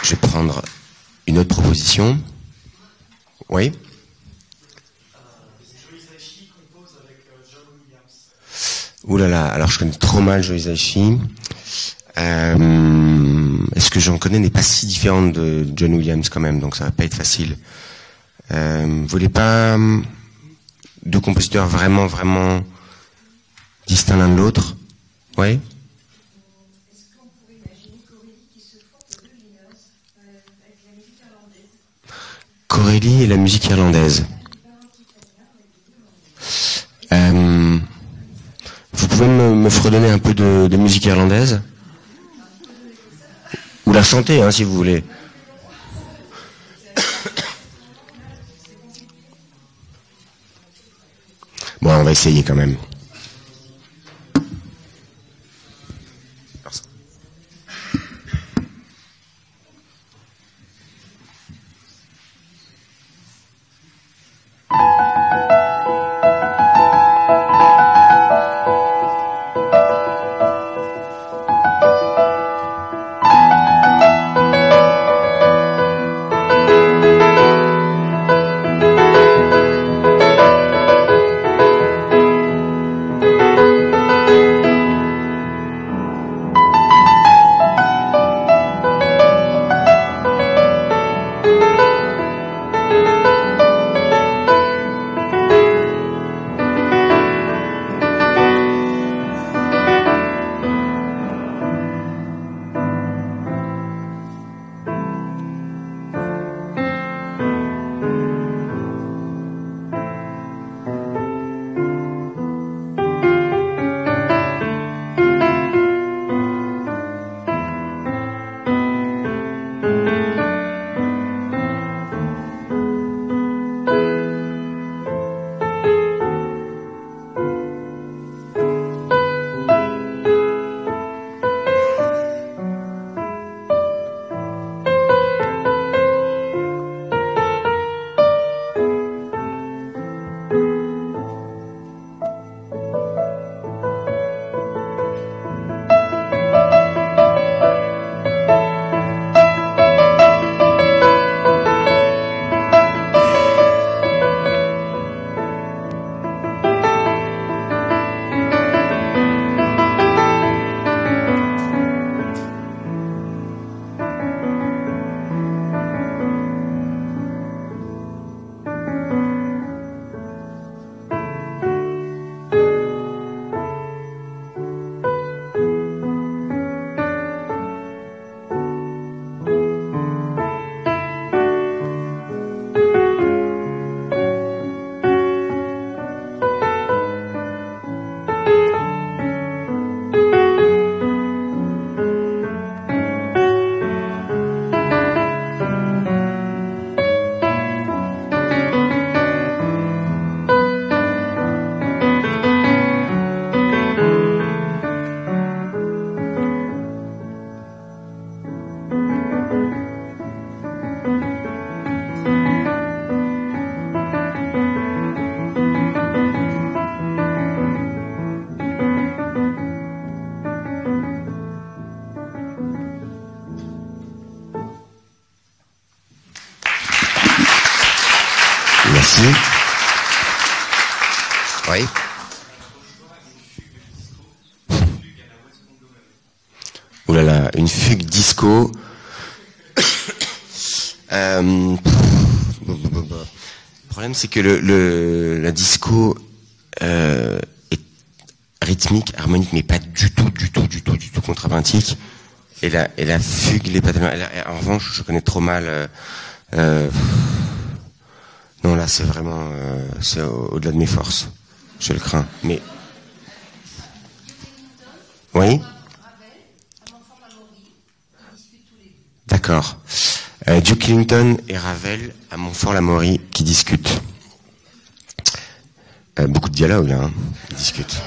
Je vais prendre une autre proposition. Oui. Joe Hisaishi compose avec John Williams. Ouh là là, alors je connais trop mal Joe Hisaishi. Est-ce que j'en connais n'est pas si différente de John Williams quand même, donc ça va pas être facile. Vous voulez pas deux compositeurs vraiment distincts l'un de l'autre? Oui. Est-ce qu'on pourrait imaginer Corelli qui se forme de deux genres avec la musique irlandaise? Corelli et la musique irlandaise. Vous pouvez me fredonner un peu de musique irlandaise? Ou la chanter, hein, si vous voulez. Bon, on va essayer quand même. Merci. Oui. Ouh là là, une fugue disco. Le problème, c'est que la disco est rythmique, harmonique, mais pas du tout contrapuntique. Et la fugue, il est pas tellement. En revanche, je connais trop mal. Non, là, c'est vraiment, c'est au-delà de mes forces. Je le crains. Mais oui. D'accord. Duke Ellington et Ravel à Montfort-l'Amaury qui discutent. Beaucoup de dialogues là, hein. Ils discutent.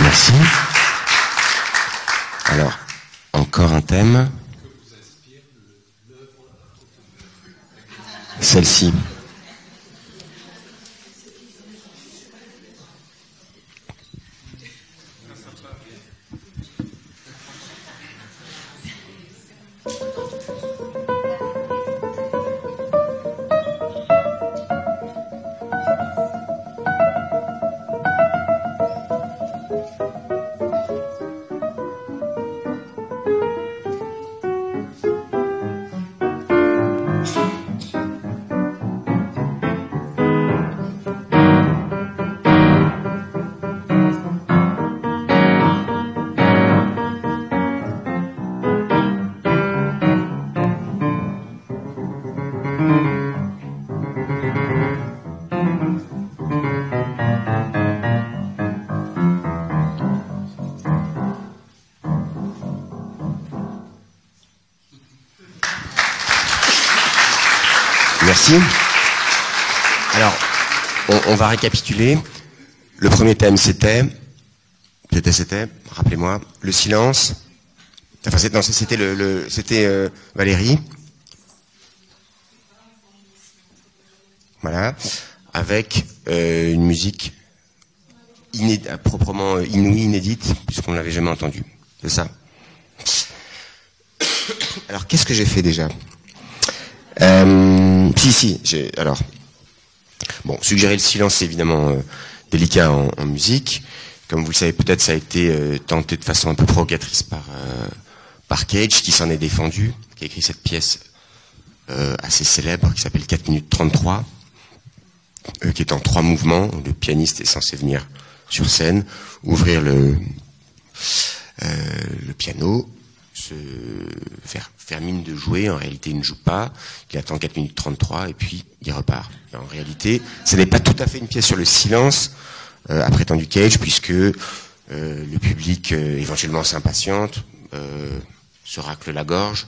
Merci. Alors, encore un thème. Celle-ci. Merci. Alors, on va récapituler. Le premier thème, c'était, rappelez-moi, le silence. Enfin, c'était Valérie. Voilà, avec une musique proprement inouïe, inédite, puisqu'on ne l'avait jamais entendue. C'est ça. Alors, qu'est-ce que j'ai fait déjà alors, bon, suggérer le silence, c'est évidemment délicat en musique. Comme vous le savez peut-être, ça a été tenté de façon un peu provocatrice par Cage, qui s'en est défendu, qui a écrit cette pièce assez célèbre, qui s'appelle 4 minutes 33, qui est en 3 mouvements. Le pianiste est censé venir sur scène, ouvrir le piano, faire mine de jouer, en réalité il ne joue pas, il attend 4 minutes 33 et puis il repart. Et en réalité, ce n'est pas tout à fait une pièce sur le silence, a prétendu Cage, puisque le public éventuellement s'impatiente, se racle la gorge,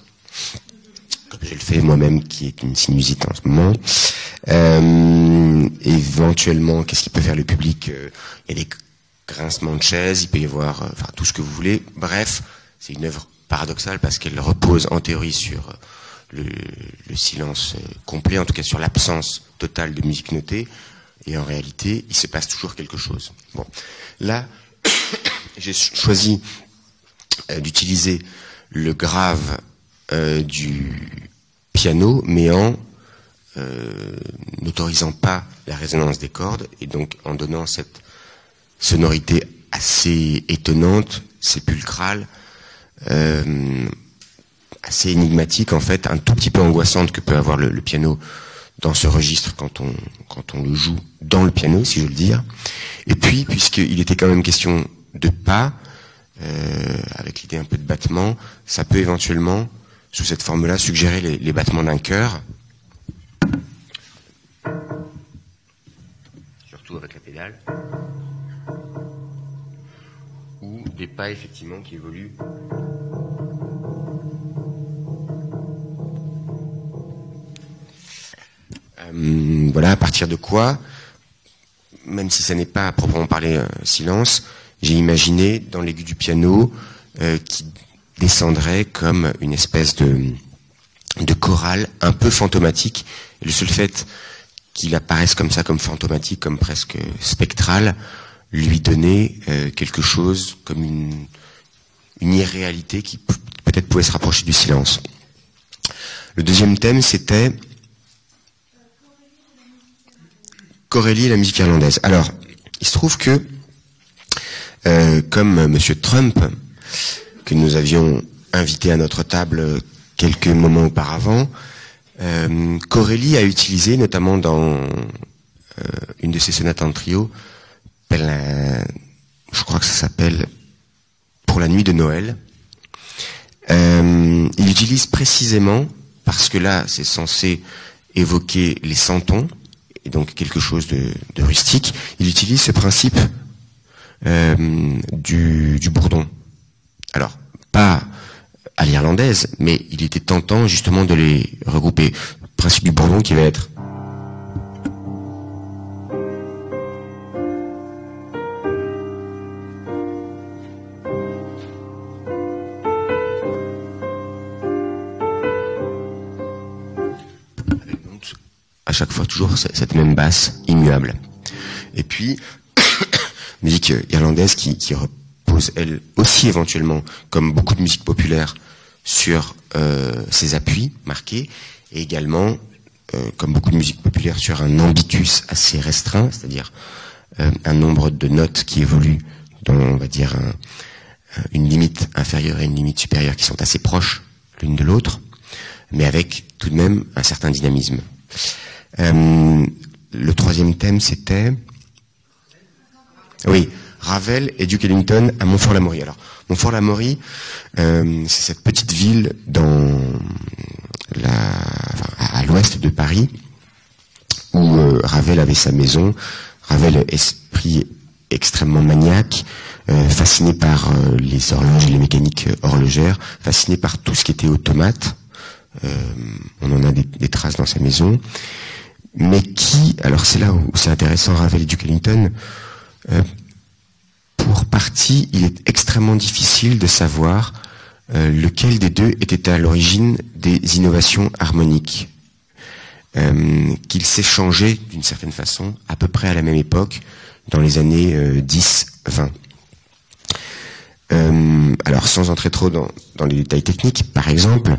comme je le fais moi-même, qui est une sinusite en ce moment. Éventuellement, qu'est-ce qu'il peut faire le public? Il y a des grincements de chaises, il peut y avoir tout ce que vous voulez. Bref, c'est une œuvre paradoxale parce qu'elle repose en théorie sur le silence complet, en tout cas sur l'absence totale de musique notée, et en réalité, il se passe toujours quelque chose. Bon, là, j'ai choisi d'utiliser le grave du piano, mais en n'autorisant pas la résonance des cordes, et donc en donnant cette sonorité assez étonnante, sépulcrale, assez énigmatique en fait, un tout petit peu angoissante que peut avoir le piano dans ce registre quand on le joue dans le piano, si je veux le dire. Et puis, puisqu'il était quand même question de pas, avec l'idée un peu de battement, ça peut éventuellement, sous cette forme-là, suggérer les battements d'un cœur, surtout avec la pédale, ou des pas effectivement qui évoluent. Voilà, à partir de quoi, même si ça n'est pas à proprement parler silence, j'ai imaginé dans l'aigu du piano qui descendrait comme une espèce de chorale un peu fantomatique. Et le seul fait qu'il apparaisse comme ça, comme fantomatique, comme presque spectral, lui donnait quelque chose comme une irréalité qui peut-être pouvait se rapprocher du silence. Le deuxième thème, c'était Corelli et la musique irlandaise. Alors, il se trouve que, comme Monsieur Trump, que nous avions invité à notre table quelques moments auparavant, Corelli a utilisé, notamment dans une de ses sonates en trio, je crois que ça s'appelle Pour la nuit de Noël. Il utilise précisément, parce que là c'est censé évoquer les santons, et donc quelque chose de rustique, il utilise ce principe du bourdon. Alors, pas à l'irlandaise, mais il était tentant justement de les regrouper. Le principe du bourdon qui va être... à chaque fois toujours cette même basse immuable. Et puis, musique irlandaise qui repose elle aussi éventuellement, comme beaucoup de musique populaire, sur ses appuis marqués, et également, comme beaucoup de musique populaire, sur un ambitus assez restreint, c'est-à-dire un nombre de notes qui évoluent dans, on va dire, une limite inférieure et une limite supérieure qui sont assez proches l'une de l'autre, mais avec tout de même un certain dynamisme. Le troisième thème, c'était... Oui, Ravel et Duke Ellington à Montfort-l'Amaury. Alors, Montfort-l'Amaury, c'est cette petite ville à l'ouest de Paris, où Ravel avait sa maison. Ravel, esprit extrêmement maniaque, fasciné par les horloges et les mécaniques horlogères, fasciné par tout ce qui était automate. On en a des traces dans sa maison. Mais qui, alors c'est là où c'est intéressant, Ravel et Duke Ellington, pour partie, il est extrêmement difficile de savoir lequel des deux était à l'origine des innovations harmoniques, qu'ils s'échangeaient d'une certaine façon à peu près à la même époque, dans les années 10-20. Alors sans entrer trop dans les détails techniques, par exemple,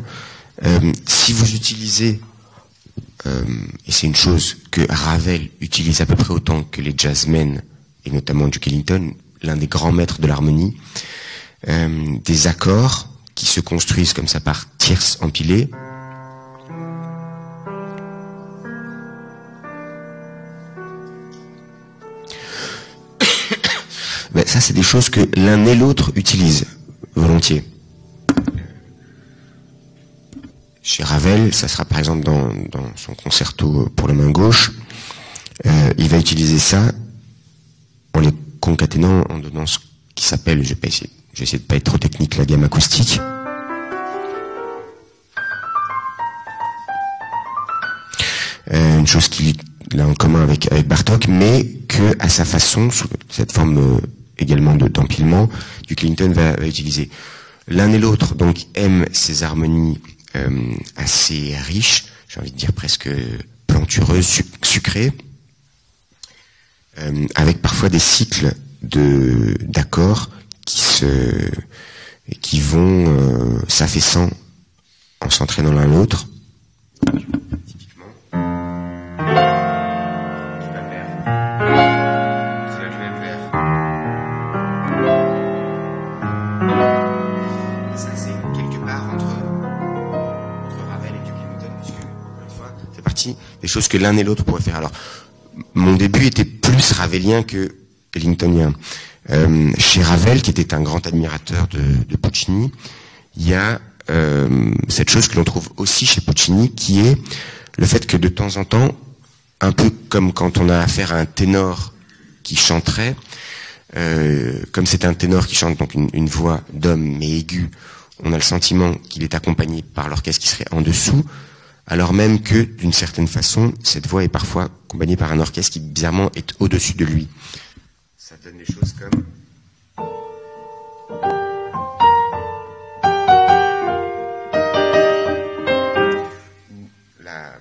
si vous utilisez, et c'est une chose que Ravel utilise à peu près autant que les jazzmen, et notamment Duke Ellington, l'un des grands maîtres de l'harmonie, des accords qui se construisent comme ça par tierces empilées. Ben, ça, c'est des choses que l'un et l'autre utilisent volontiers. Chez Ravel, ça sera par exemple dans son concerto pour la main gauche, il va utiliser ça en les concaténant, en donnant ce qui s'appelle, je vais essayer de pas être trop technique, la gamme acoustique. Une chose qu'il a en commun avec Bartók, mais que à sa façon, sous cette forme également d'empilement, Duke Ellington va utiliser. L'un et l'autre donc aiment ces harmonies assez riches, j'ai envie de dire presque plantureuses, sucrées, avec parfois des cycles d'accords qui vont s'affaissant en s'entraînant l'un l'autre. Typiquement, tu vas vers, c'est là que je vais vers. Et ça, c'est quelque part entre Ravel et Duke Ellington, puisque, encore une fois, c'est parti des choses que l'un et l'autre pourraient faire. Alors, mon début était plus ravelien que ellingtonien. Chez Ravel, qui était un grand admirateur de Puccini, il y a cette chose que l'on trouve aussi chez Puccini, qui est le fait que de temps en temps, un peu comme quand on a affaire à un ténor qui chanterait, comme c'est un ténor qui chante donc une voix d'homme mais aiguë, on a le sentiment qu'il est accompagné par l'orchestre qui serait en dessous, alors même que, d'une certaine façon, cette voix est parfois accompagnée par un orchestre qui, bizarrement, est au-dessus de lui. Ça donne des choses comme... où la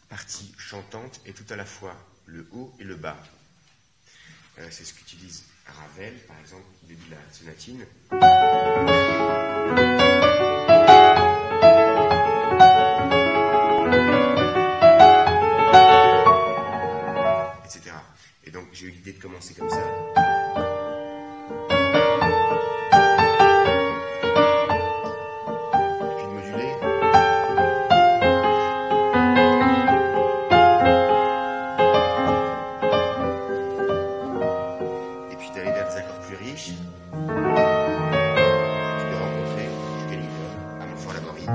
partie chantante est tout à la fois le haut et le bas. C'est ce qu'utilise Ravel, par exemple, au début de la sonatine. Etc. Et donc j'ai eu l'idée de commencer comme ça. Et puis de moduler. Et puis d'aller vers des accords plus riches. Et puis de rencontrer Duke Ellington à Montfort-l'Amaury.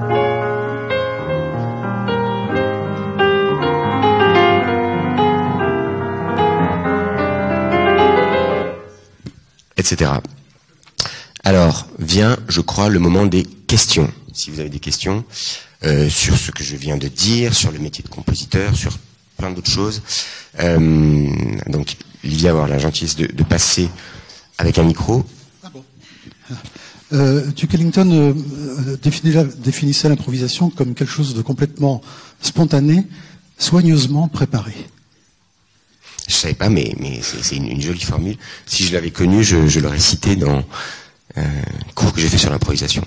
Etc. Alors, vient, je crois, le moment des questions. Si vous avez des questions sur ce que je viens de dire, sur le métier de compositeur, sur plein d'autres choses. Donc, Livia va avoir la gentillesse de passer avec un micro. Ah bon. Duke Ellington définissait l'improvisation comme quelque chose de complètement spontané, soigneusement préparé. Je savais pas, mais c'est une jolie formule. Si je l'avais connue, je l'aurais cité dans un cours que j'ai fait sur l'improvisation.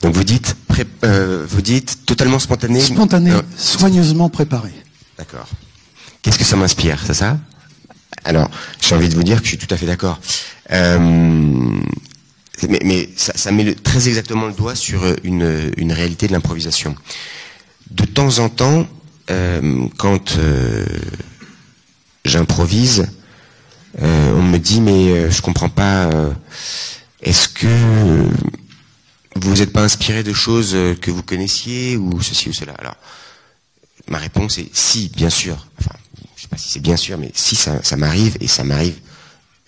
Donc vous dites totalement spontané. Spontané, soigneusement préparé. D'accord. Qu'est-ce que ça m'inspire, c'est ça? Alors, j'ai envie de vous dire que je suis tout à fait d'accord. Mais ça met très exactement le doigt sur une réalité de l'improvisation. De temps en temps, quand j'improvise, on me dit mais je comprends pas, est-ce que vous n'êtes pas inspiré de choses que vous connaissiez ou ceci ou cela? Alors ma réponse est si, bien sûr, enfin je sais pas si c'est bien sûr, mais si ça m'arrive, et ça m'arrive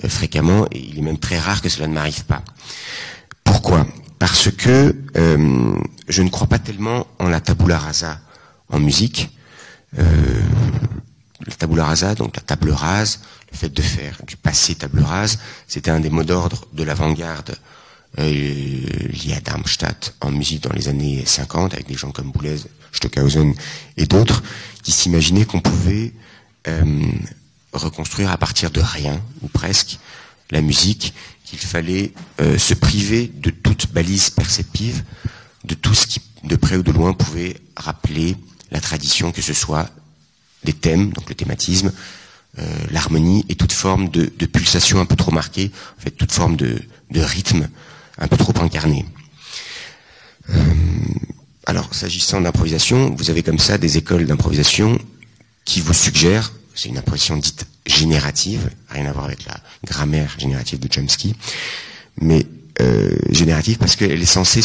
fréquemment, et il est même très rare que cela ne m'arrive pas. Pourquoi? Parce que je ne crois pas tellement en la tabula rasa en musique. La tabula rasa, donc la table rase, le fait de faire du passé table rase, c'était un des mots d'ordre de l'avant-garde lié à Darmstadt en musique dans les années 50, avec des gens comme Boulez, Stockhausen et d'autres, qui s'imaginaient qu'on pouvait reconstruire à partir de rien, ou presque, la musique, qu'il fallait se priver de toute balise perceptive, de tout ce qui, de près ou de loin, pouvait rappeler la tradition, que ce soit des thèmes, donc le thématisme, l'harmonie et toute forme de pulsation un peu trop marquée, en fait, toute forme de rythme un peu trop incarné. Alors, s'agissant d'improvisation, vous avez comme ça des écoles d'improvisation qui vous suggèrent, c'est une improvisation dite générative, rien à voir avec la grammaire générative de Chomsky, mais générative parce qu'elle est censée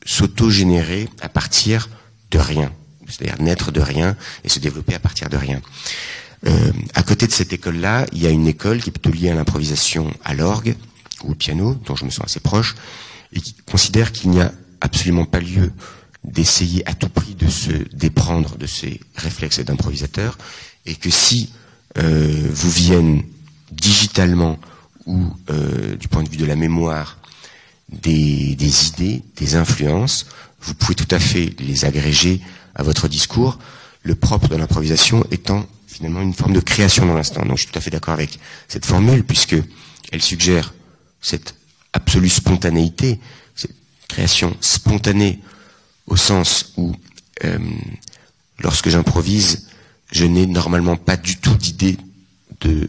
s'auto-générer à partir de rien, c'est-à-dire naître de rien et se développer à partir de rien. À côté de cette école-là, il y a une école qui est plutôt liée à l'improvisation à l'orgue ou au piano, dont je me sens assez proche, et qui considère qu'il n'y a absolument pas lieu d'essayer à tout prix de se déprendre de ces réflexes d'improvisateur, et que si vous viennent digitalement ou du point de vue de la mémoire des idées, des influences, vous pouvez tout à fait les agréger à votre discours, le propre de l'improvisation étant finalement une forme de création dans l'instant. Donc je suis tout à fait d'accord avec cette formule, puisque elle suggère cette absolue spontanéité, cette création spontanée au sens où lorsque j'improvise, je n'ai normalement pas du tout d'idée de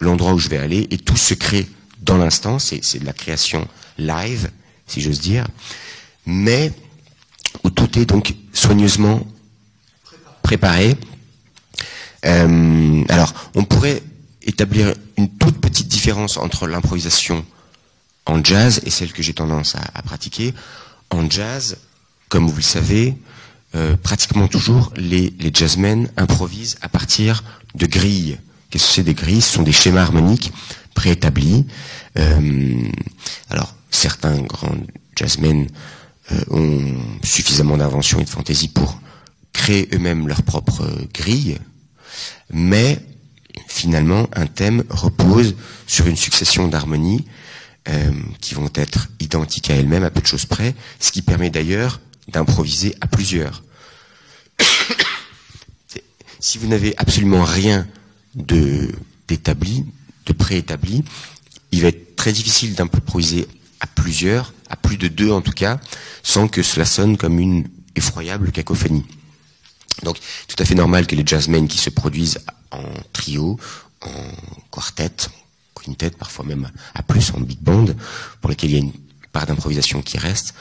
l'endroit où je vais aller, et tout se crée dans l'instant, c'est de la création live, si j'ose dire, mais où tout est donc soigneusement préparé. Alors, on pourrait établir une toute petite différence entre l'improvisation en jazz et celle que j'ai tendance à pratiquer. En jazz, comme vous le savez, pratiquement toujours, les jazzmen improvisent à partir de grilles. Qu'est-ce que c'est des grilles? Ce sont des schémas harmoniques préétablis. Alors, certains grands jazzmen ont suffisamment d'invention et de fantaisie pour créer eux-mêmes leur propre grille, mais finalement, un thème repose sur une succession d'harmonies qui vont être identiques à elles-mêmes à peu de choses près, ce qui permet d'ailleurs d'improviser à plusieurs. Si vous n'avez absolument rien d'établi, de préétabli, il va être très difficile d'improviser à plusieurs, à plus de 2 en tout cas, sans que cela sonne comme une effroyable cacophonie. Donc, tout à fait normal que les jazzmen qui se produisent en trio, en quartet, en quintet, parfois même à plus, en big band, pour lesquels il y a une part d'improvisation qui reste,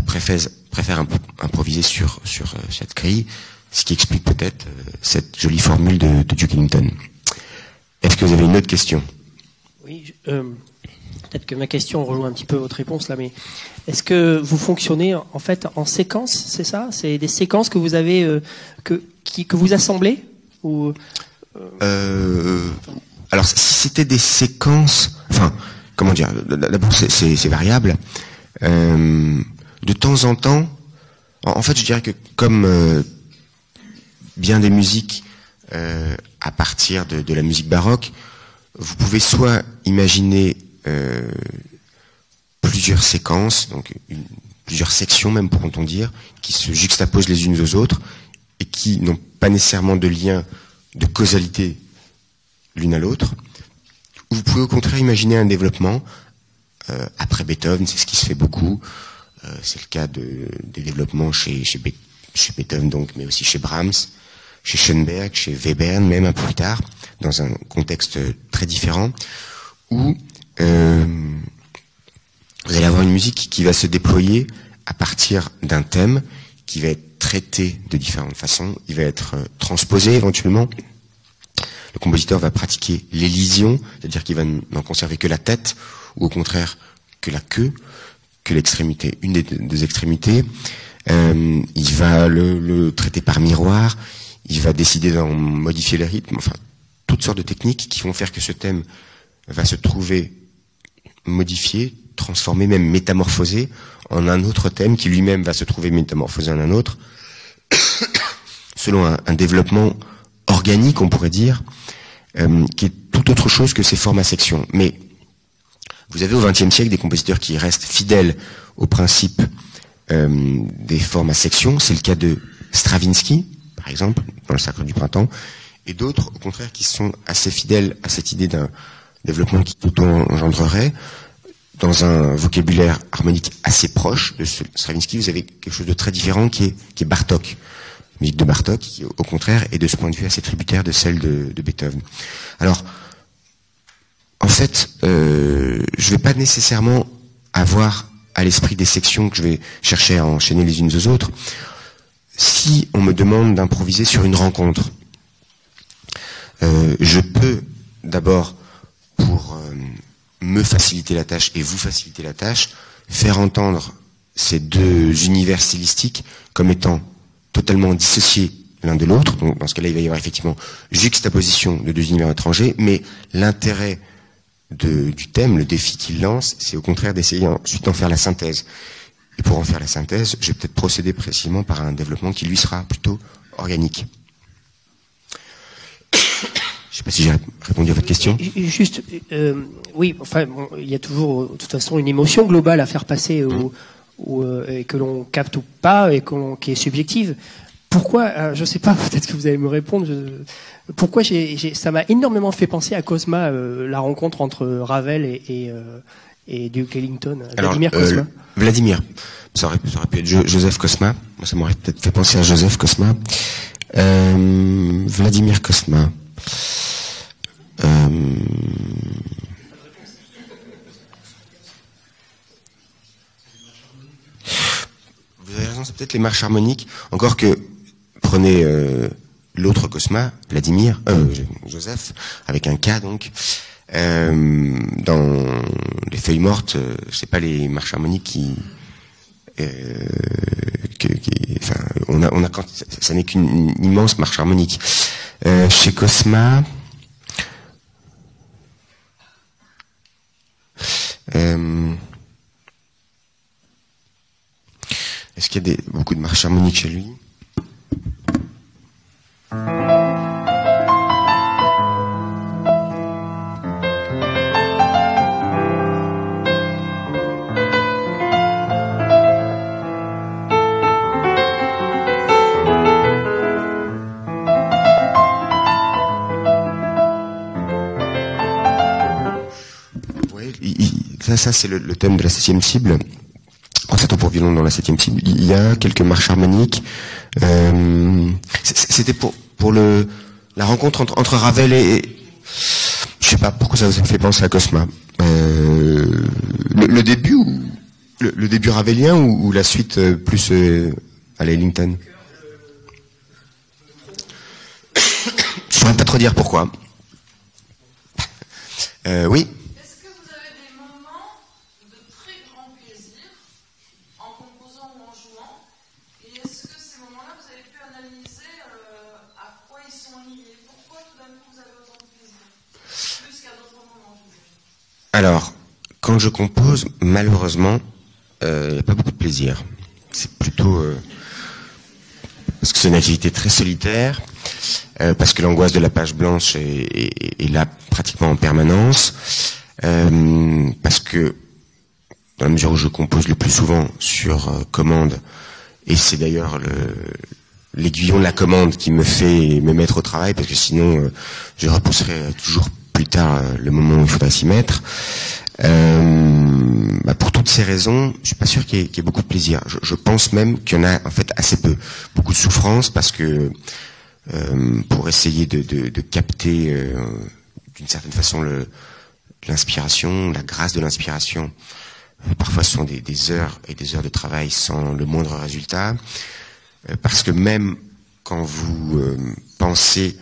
préfèrent improviser sur cette grille, ce qui explique peut-être cette jolie formule de Duke Ellington. Est-ce que vous avez une autre question? Oui, peut-être que ma question rejoint un petit peu votre réponse là, mais est-ce que vous fonctionnez en fait en séquence, c'est ça? C'est des séquences que vous avez que vous assemblez ou Alors si c'était des séquences, enfin comment dire, d'abord c'est variable. De temps en temps, en fait je dirais que comme bien des musiques à partir de la musique baroque, vous pouvez soit imaginer plusieurs séquences, donc plusieurs sections même pourrait-on dire, qui se juxtaposent les unes aux autres et qui n'ont pas nécessairement de lien de causalité l'une à l'autre. Vous pouvez au contraire imaginer un développement après Beethoven, c'est ce qui se fait beaucoup. C'est le cas des développements chez Beethoven donc, mais aussi chez Brahms, chez Schoenberg, chez Webern, même un peu plus tard, dans un contexte très différent, où vous allez avoir une musique qui va se déployer à partir d'un thème qui va être traité de différentes façons, il va être transposé éventuellement. Le compositeur va pratiquer l'élision, c'est-à-dire qu'il va n'en conserver que la tête, ou au contraire que la queue, que l'extrémité, une des deux extrémités. Il va le traiter par miroir, il va décider d'en modifier le rythme, enfin, toutes sortes de techniques qui vont faire que ce thème va se trouver modifié, transformé, même métamorphosé en un autre thème qui lui-même va se trouver métamorphosé en un autre, selon un développement organique, on pourrait dire, qui est tout autre chose que ces formes à section. Mais vous avez au XXe siècle des compositeurs qui restent fidèles au principe des formes à section. C'est le cas de Stravinsky, par exemple, dans le Sacre du Printemps, et d'autres, au contraire, qui sont assez fidèles à cette idée d'un développement qui auto-engendrerait. dans un vocabulaire harmonique assez proche de Stravinsky, vous avez quelque chose de très différent qui est Bartók. La musique de Bartók, qui au contraire est de ce point de vue assez tributaire de celle de Beethoven. Alors, en fait, je vais pas nécessairement avoir à l'esprit des sections que je vais chercher à enchaîner les unes aux autres. Si on me demande d'improviser sur une rencontre, je peux d'abord, pour me faciliter la tâche et vous faciliter la tâche, faire entendre ces deux univers stylistiques comme étant totalement dissociés l'un de l'autre. Donc, dans ce cas-là, il va y avoir effectivement juxtaposition de deux univers étrangers, mais l'intérêt du thème, le défi qu'il lance, c'est au contraire d'essayer ensuite d'en faire la synthèse. Et pour en faire la synthèse, je vais peut-être procéder précisément par un développement qui lui sera plutôt organique. Je ne sais pas si j'ai répondu à votre question. Juste, oui, enfin, bon, il y a toujours, de toute façon, une émotion globale à faire passer et que l'on capte ou pas, et qui est subjective. Pourquoi, je ne sais pas, peut-être que vous allez me répondre. Pourquoi ça m'a énormément fait penser à Cosma, la rencontre entre Ravel et Duke Ellington, Vladimir Cosma. Vladimir, ça aurait pu être Joseph Cosma. Moi, ça m'aurait peut-être fait penser à Joseph Cosma. Vladimir Cosma. Vous avez raison, c'est peut-être les marches harmoniques. Encore que prenez l'autre Cosma, Vladimir, Joseph, avec un K donc. Dans les feuilles mortes, c'est pas les marches harmoniques enfin, on a quand ça n'est qu'une immense marche harmonique. Chez Cosma, est-ce qu'il y a beaucoup de marches harmoniques chez lui? Ça c'est le thème de la 7e cible. Concerto pour violon dans la 7e cible. Il y a quelques marches harmoniques. C'était pour la rencontre entre Ravel et je sais pas pourquoi ça vous a fait penser à Cosma. Le début le début ravelien ou la suite plus à la Ellington. Je saurais pas trop dire pourquoi. Oui. Alors, quand je compose, malheureusement, il n'y a pas beaucoup de plaisir. C'est plutôt parce que c'est une activité très solitaire, parce que l'angoisse de la page blanche est là pratiquement en permanence, parce que dans la mesure où je compose le plus souvent sur commande, et c'est d'ailleurs l'aiguillon de la commande qui me fait me mettre au travail, parce que sinon je repousserai toujours plus tard le moment où il faudra s'y mettre. Pour toutes ces raisons, je suis pas sûr qu'il y ait beaucoup de plaisir. Je pense même qu'il y en a en fait assez peu. Beaucoup de souffrance parce que pour essayer de capter d'une certaine façon l'inspiration, la grâce de l'inspiration, parfois ce sont des heures et des heures de travail sans le moindre résultat. Parce que même quand vous pensez,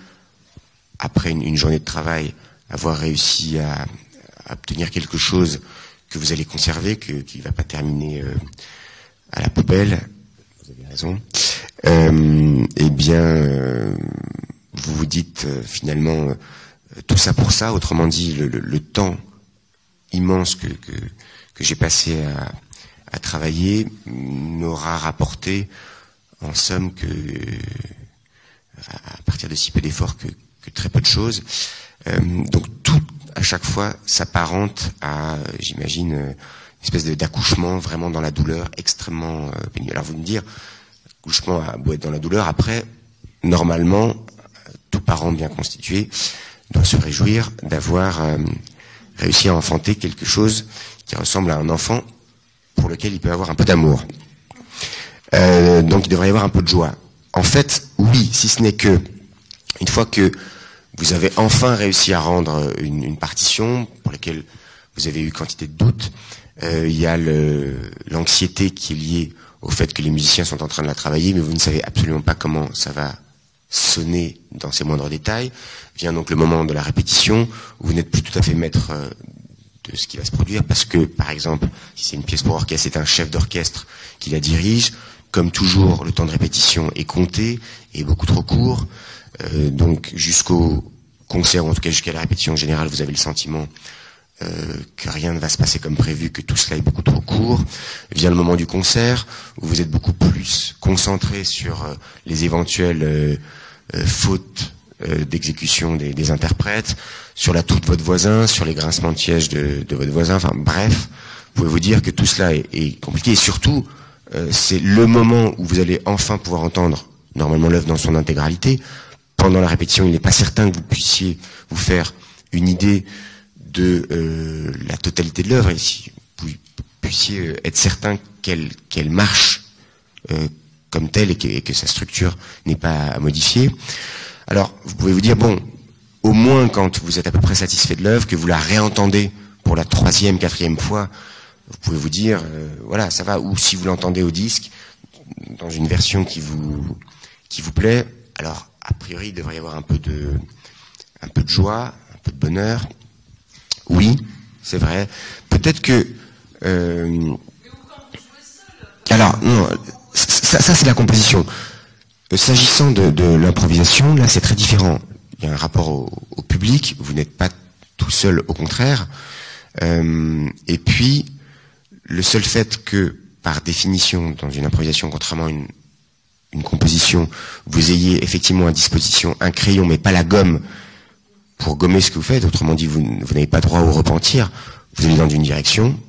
après une journée de travail, avoir réussi à obtenir quelque chose que vous allez conserver, qui ne va pas terminer à la poubelle, vous avez raison, eh bien, vous vous dites finalement tout ça pour ça, autrement dit, le temps immense que j'ai passé à travailler n'aura rapporté en somme que à partir de si peu d'efforts que très peu de choses. Donc tout à chaque fois s'apparente à, j'imagine, une espèce d'accouchement vraiment dans la douleur, extrêmement pénible. Alors vous me dire, accouchement à beau être dans la douleur, après, normalement, tout parent bien constitué doit se réjouir d'avoir réussi à enfanter quelque chose qui ressemble à un enfant pour lequel il peut avoir un peu d'amour. Donc il devrait y avoir un peu de joie. En fait, oui, si ce n'est que, une fois que vous avez enfin réussi à rendre une partition pour laquelle vous avez eu quantité de doutes, il y a l'anxiété qui est liée au fait que les musiciens sont en train de la travailler, mais vous ne savez absolument pas comment ça va sonner dans ses moindres détails. Vient donc le moment de la répétition, où vous n'êtes plus tout à fait maître de ce qui va se produire, parce que, par exemple, si c'est une pièce pour orchestre, c'est un chef d'orchestre qui la dirige. Comme toujours, le temps de répétition est compté, et beaucoup trop court. Donc jusqu'au concert, ou en tout cas jusqu'à la répétition générale, vous avez le sentiment que rien ne va se passer comme prévu, que tout cela est beaucoup trop court. Vient le moment du concert, où vous êtes beaucoup plus concentré sur les éventuelles fautes d'exécution des interprètes, sur la toux de votre voisin, sur les grincements de siège de votre voisin. Enfin bref, vous pouvez vous dire que tout cela est compliqué, et surtout, c'est le moment où vous allez enfin pouvoir entendre normalement l'œuvre dans son intégralité. Pendant la répétition, il n'est pas certain que vous puissiez vous faire une idée de la totalité de l'œuvre, et si vous puissiez être certain qu'elle marche comme telle, et que sa structure n'est pas à modifier. Alors, vous pouvez vous dire, bon, au moins quand vous êtes à peu près satisfait de l'œuvre, que vous la réentendez pour la 3e, 4e fois, vous pouvez vous dire, voilà, ça va. Ou si vous l'entendez au disque, dans une version qui vous plaît, alors, a priori, il devrait y avoir un peu de joie, un peu de bonheur. Oui, c'est vrai. Peut-être que... alors, non, ça c'est la composition. S'agissant de l'improvisation, là, c'est très différent. Il y a un rapport au public, vous n'êtes pas tout seul, au contraire. Et puis, le seul fait que, par définition, dans une improvisation, contrairement à une composition, vous ayez effectivement à disposition un crayon, mais pas la gomme, pour gommer ce que vous faites. Autrement dit, vous n'avez pas droit au repentir. Vous allez dans une direction.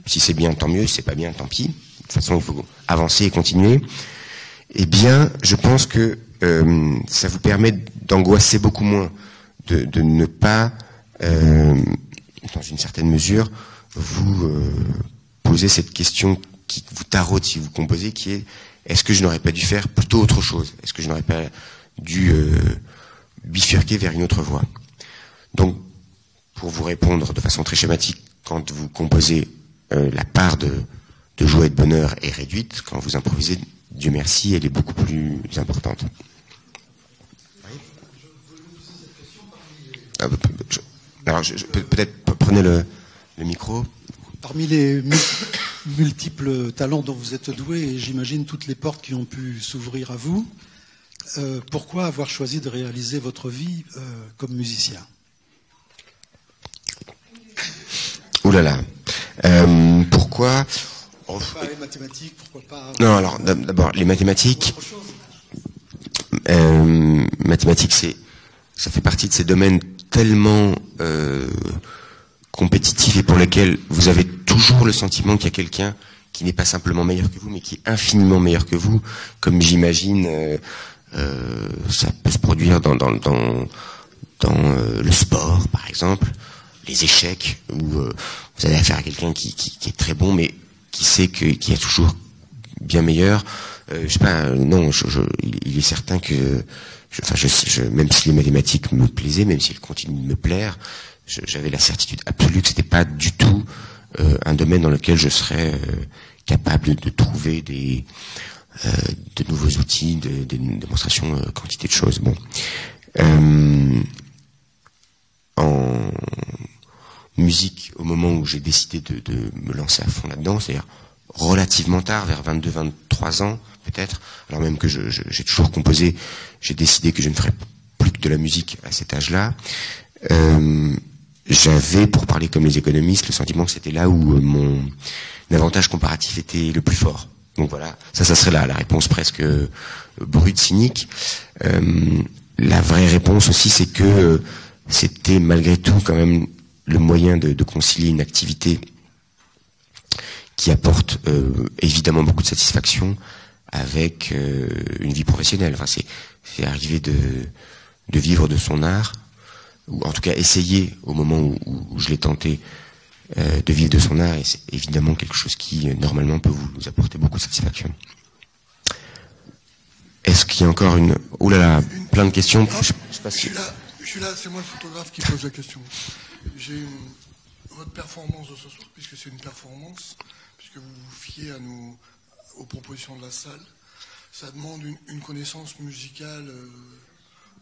Si c'est bien, tant mieux. Si c'est pas bien, tant pis. De toute façon, il faut avancer et continuer. Eh bien, je pense que ça vous permet d'angoisser beaucoup moins, de ne pas, dans une certaine mesure, vous poser cette question qui vous taraude si vous composez, qui est: est-ce que je n'aurais pas dû faire plutôt autre chose? Est-ce que je n'aurais pas dû bifurquer vers une autre voie? Donc, pour vous répondre de façon très schématique, quand vous composez, la part de joie et de bonheur est réduite. Quand vous improvisez, Dieu merci, elle est beaucoup plus importante. Alors, peut-être prenez le micro. Parmi les multiples talents dont vous êtes doué, et j'imagine toutes les portes qui ont pu s'ouvrir à vous, pourquoi avoir choisi de réaliser votre vie comme musicien? Ouh là là. Pourquoi? Pourquoi les mathématiques? Pourquoi pas? Non, alors d'abord les mathématiques. Mathématiques, ça fait partie de ces domaines tellement compétitifs, et pour lesquels vous avez toujours le sentiment qu'il y a quelqu'un qui n'est pas simplement meilleur que vous, mais qui est infiniment meilleur que vous. Comme j'imagine, ça peut se produire dans le sport, par exemple, les échecs, où vous avez affaire à quelqu'un qui est très bon, mais qui sait qu'il y a toujours bien meilleur. Je sais pas, non, il est certain que, même si les mathématiques me plaisaient, même si elles continuent de me plaire, j'avais la certitude absolue que c'était pas du tout un domaine dans lequel je serais capable de trouver de nouveaux outils, des démonstrations, quantité de choses. Bon, en musique, au moment où j'ai décidé de me lancer à fond là-dedans, c'est-à-dire relativement tard, vers 22-23 ans peut-être, alors même que j'ai toujours composé, j'ai décidé que je ne ferais plus que de la musique à cet âge-là. J'avais, pour parler comme les économistes, le sentiment que c'était là où mon avantage comparatif était le plus fort. Donc voilà, ça serait la réponse presque brute, cynique. La vraie réponse aussi, c'est que c'était malgré tout quand même le moyen de concilier une activité qui apporte évidemment beaucoup de satisfaction avec une vie professionnelle. Enfin, c'est arriver de vivre de son art, ou en tout cas essayer, au moment où je l'ai tenté, de vivre de son art, et c'est évidemment quelque chose qui normalement peut vous apporter beaucoup de satisfaction. Est-ce qu'il y a encore une... Oh là là, plein de questions. Je suis là, c'est moi le photographe qui pose la question. Votre performance de ce soir, puisque c'est une performance, puisque vous vous fiez aux propositions de la salle, ça demande une connaissance musicale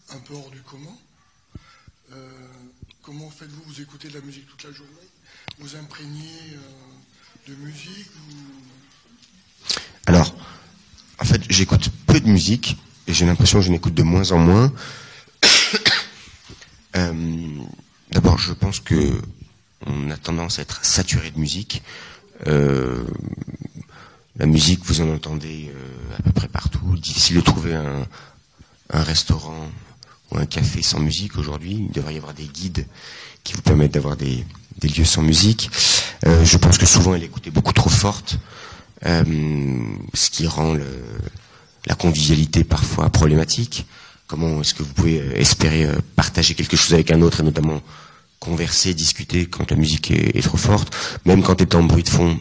un peu hors du commun. Comment faites-vous? Vous écoutez de la musique toute la journée? Vous imprégnez de musique Alors, en fait, j'écoute peu de musique et j'ai l'impression que je n'écoute de moins en moins. D'abord, je pense que on a tendance à être saturé de musique. La musique, vous en entendez à peu près partout. Difficile de trouver un restaurant ou un café sans musique aujourd'hui. Il devrait y avoir des guides qui vous permettent d'avoir des lieux sans musique. Je pense que souvent elle est écoutée beaucoup trop forte, ce qui rend la convivialité parfois problématique. Comment est-ce que vous pouvez espérer partager quelque chose avec un autre, et notamment converser, discuter quand la musique est trop forte? Même quand elle est en bruit de fond,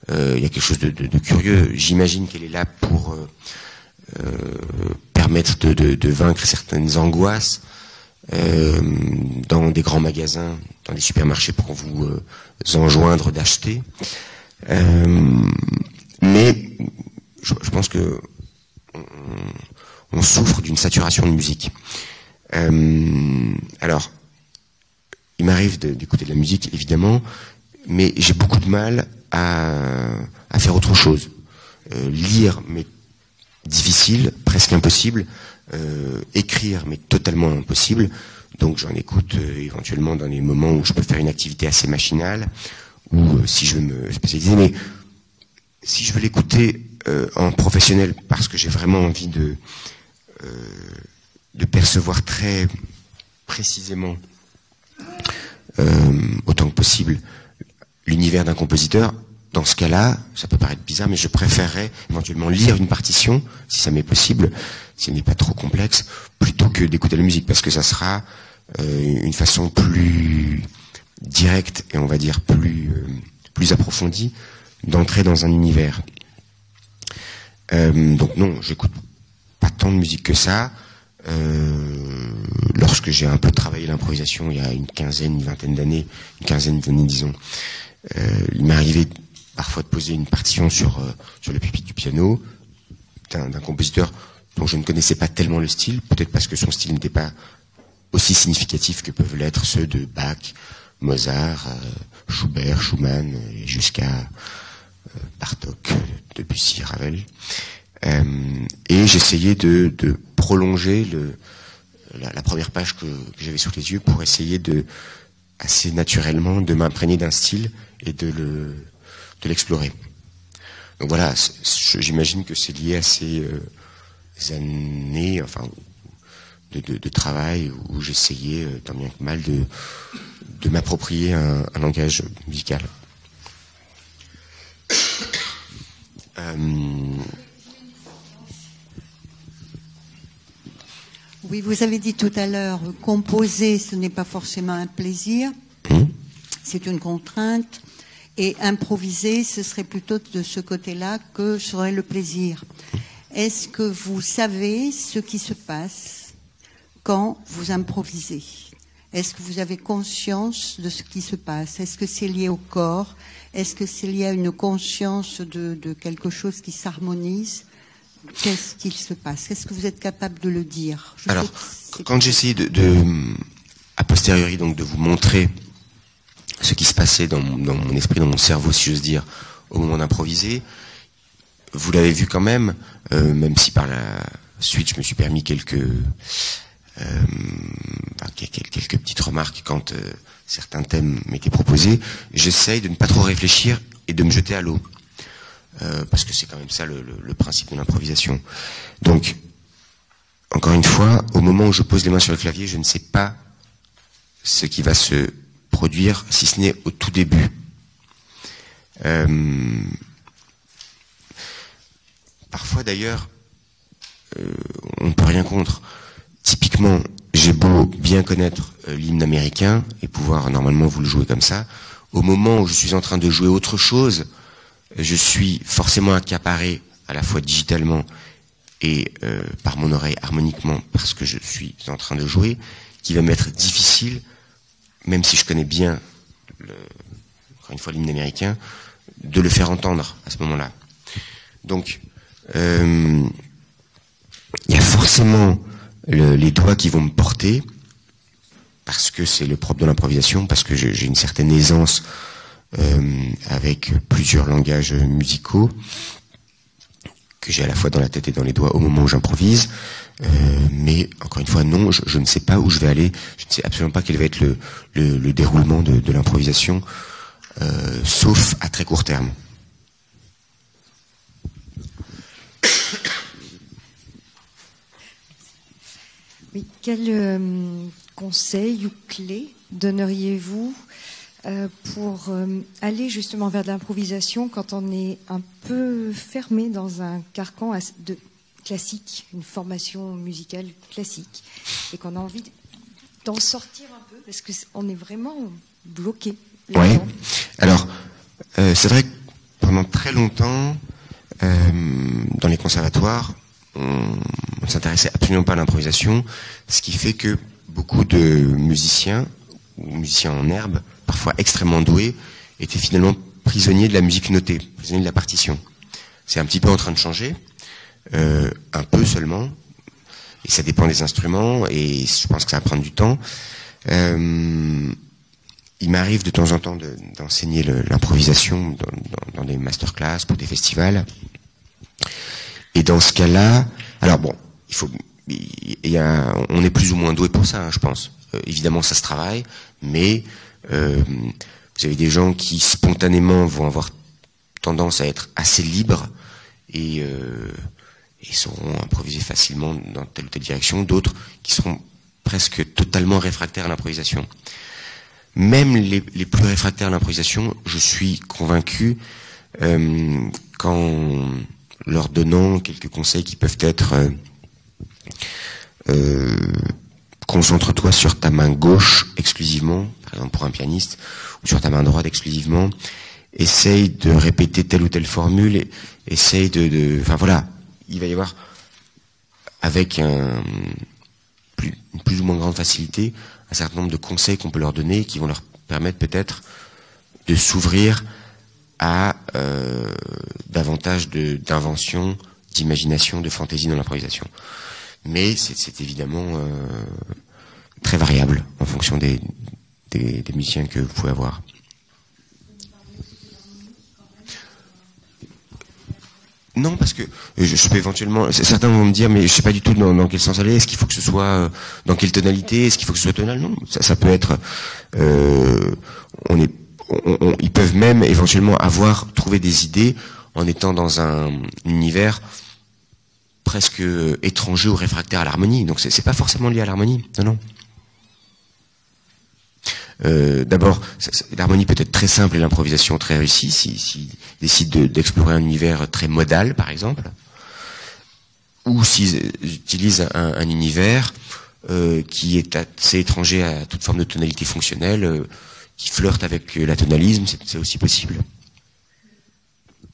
il y a quelque chose de curieux. J'imagine qu'elle est là pour permettre de vaincre certaines angoisses dans des grands magasins, dans des supermarchés, pour vous enjoindre d'acheter. Mais je pense que on souffre d'une saturation de musique. Alors, il m'arrive d'écouter de la musique, évidemment, mais j'ai beaucoup de mal à faire autre chose. Lire, mais difficile, presque impossible. Écrire, mais totalement impossible. Donc j'en écoute éventuellement dans les moments où je peux faire une activité assez machinale, ou si je veux me spécialiser. Mais si je veux l'écouter en professionnel, parce que j'ai vraiment envie de percevoir très précisément, autant que possible, l'univers d'un compositeur, dans ce cas-là, ça peut paraître bizarre, mais je préférerais éventuellement lire une partition, si ça m'est possible, si elle n'est pas trop complexe, plutôt que d'écouter la musique, parce que ça sera une façon plus directe et on va dire plus approfondie d'entrer dans un univers. Donc non, j'écoute pas tant de musique que ça. Lorsque j'ai un peu travaillé l'improvisation il y a une vingtaine d'années, disons, il m'est arrivé parfois de poser une partition sur le pupitre du piano d'un compositeur dont je ne connaissais pas tellement le style, peut-être parce que son style n'était pas aussi significatif que peuvent l'être ceux de Bach, Mozart, Schubert, Schumann, et jusqu'à Bartók, Debussy, Ravel. Et j'essayais de prolonger la première page que j'avais sous les yeux pour essayer assez naturellement de m'imprégner d'un style et de l'explorer. Donc voilà, j'imagine que c'est lié à ces années, enfin, de travail où j'essayais tant bien que mal de m'approprier un langage musical. Oui, vous avez dit tout à l'heure, composer, ce n'est pas forcément un plaisir, c'est une contrainte, et improviser, ce serait plutôt de ce côté-là que serait le plaisir. Est-ce que vous savez ce qui se passe quand vous improvisez? Est-ce que vous avez conscience de ce qui se passe? Est-ce que c'est lié au corps? Est-ce que c'est lié à une conscience de quelque chose qui s'harmonise? Qu'est-ce qu'il se passe? Est-ce que vous êtes capable de le dire? Alors, quand j'essayais a posteriori, donc de vous montrer ce qui se passait dans mon esprit, dans mon cerveau, si j'ose dire, au moment d'improviser, vous l'avez vu quand même, même si par la suite je me suis permis quelques petites remarques quand certains thèmes m'étaient proposés, j'essaye de ne pas trop réfléchir et de me jeter à l'eau. Parce que c'est quand même ça le principe de l'improvisation. Donc, encore une fois, au moment où je pose les mains sur le clavier, je ne sais pas ce qui va se produire, si ce n'est au tout début. Parfois d'ailleurs, on ne peut rien contre. Typiquement, j'ai beau bien connaître l'hymne américain et pouvoir normalement vous le jouer comme ça, au moment où je suis en train de jouer autre chose, je suis forcément accaparé à la fois digitalement et par mon oreille harmoniquement parce que je suis en train de jouer, qui va m'être difficile, même si je connais bien, encore une fois, l'hymne américain, de le faire entendre à ce moment-là. Donc, il y a forcément les doigts qui vont me porter, parce que c'est le propre de l'improvisation, parce que j'ai une certaine aisance avec plusieurs langages musicaux, que j'ai à la fois dans la tête et dans les doigts au moment où j'improvise. Mais encore une fois, non, je ne sais pas où je vais aller, je ne sais absolument pas quel va être le déroulement de l'improvisation, sauf à très court terme. Oui, quel conseil ou clé donneriez-vous pour aller justement vers de l'improvisation quand on est un peu fermé dans un carcan de classique, une formation musicale classique, et qu'on a envie d'en sortir un peu parce qu'on est vraiment bloqué. Oui. Alors, c'est vrai que pendant très longtemps, dans les conservatoires, on ne s'intéressait absolument pas à l'improvisation, ce qui fait que beaucoup de musiciens, ou musiciens en herbe, parfois extrêmement doués, étaient finalement prisonniers de la musique notée, prisonniers de la partition. C'est un petit peu en train de changer, un peu seulement, et ça dépend des instruments, et je pense que ça va prendre du temps. Il m'arrive de temps en temps d'enseigner l'improvisation dans des masterclass, pour des festivals. Et dans ce cas-là, alors bon, on est plus ou moins doué pour ça, hein, je pense. Évidemment, ça se travaille, mais vous avez des gens qui spontanément vont avoir tendance à être assez libres et sauront improviser facilement dans telle ou telle direction. D'autres qui seront presque totalement réfractaires à l'improvisation. Même les plus réfractaires à l'improvisation, je suis convaincu qu'en leur donnant quelques conseils qui peuvent être concentre-toi sur ta main gauche exclusivement, par exemple pour un pianiste, ou sur ta main droite exclusivement, essaye de répéter telle ou telle formule, et essaye enfin voilà, il va y avoir avec une plus ou moins grande facilité un certain nombre de conseils qu'on peut leur donner qui vont leur permettre peut-être de s'ouvrir à davantage d'invention, d'imagination, de fantaisie dans l'improvisation. Mais c'est évidemment très variable en fonction des musiciens que vous pouvez avoir. Non, parce que je peux éventuellement... Certains vont me dire, mais je sais pas du tout dans quel sens aller. Est-ce qu'il faut que ce soit... dans quelle tonalité? Est-ce qu'il faut que ce soit tonal? Non, ça peut être... ils peuvent même éventuellement trouvé des idées en étant dans un univers presque étranger ou réfractaire à l'harmonie. Donc c'est pas forcément lié à l'harmonie. Non. D'abord, l'harmonie peut être très simple et l'improvisation très réussie s'ils décident d'explorer un univers très modal, par exemple, ou s'ils utilisent un univers qui est assez étranger à toute forme de tonalité fonctionnelle, qui flirte avec l'atonalisme, c'est aussi possible.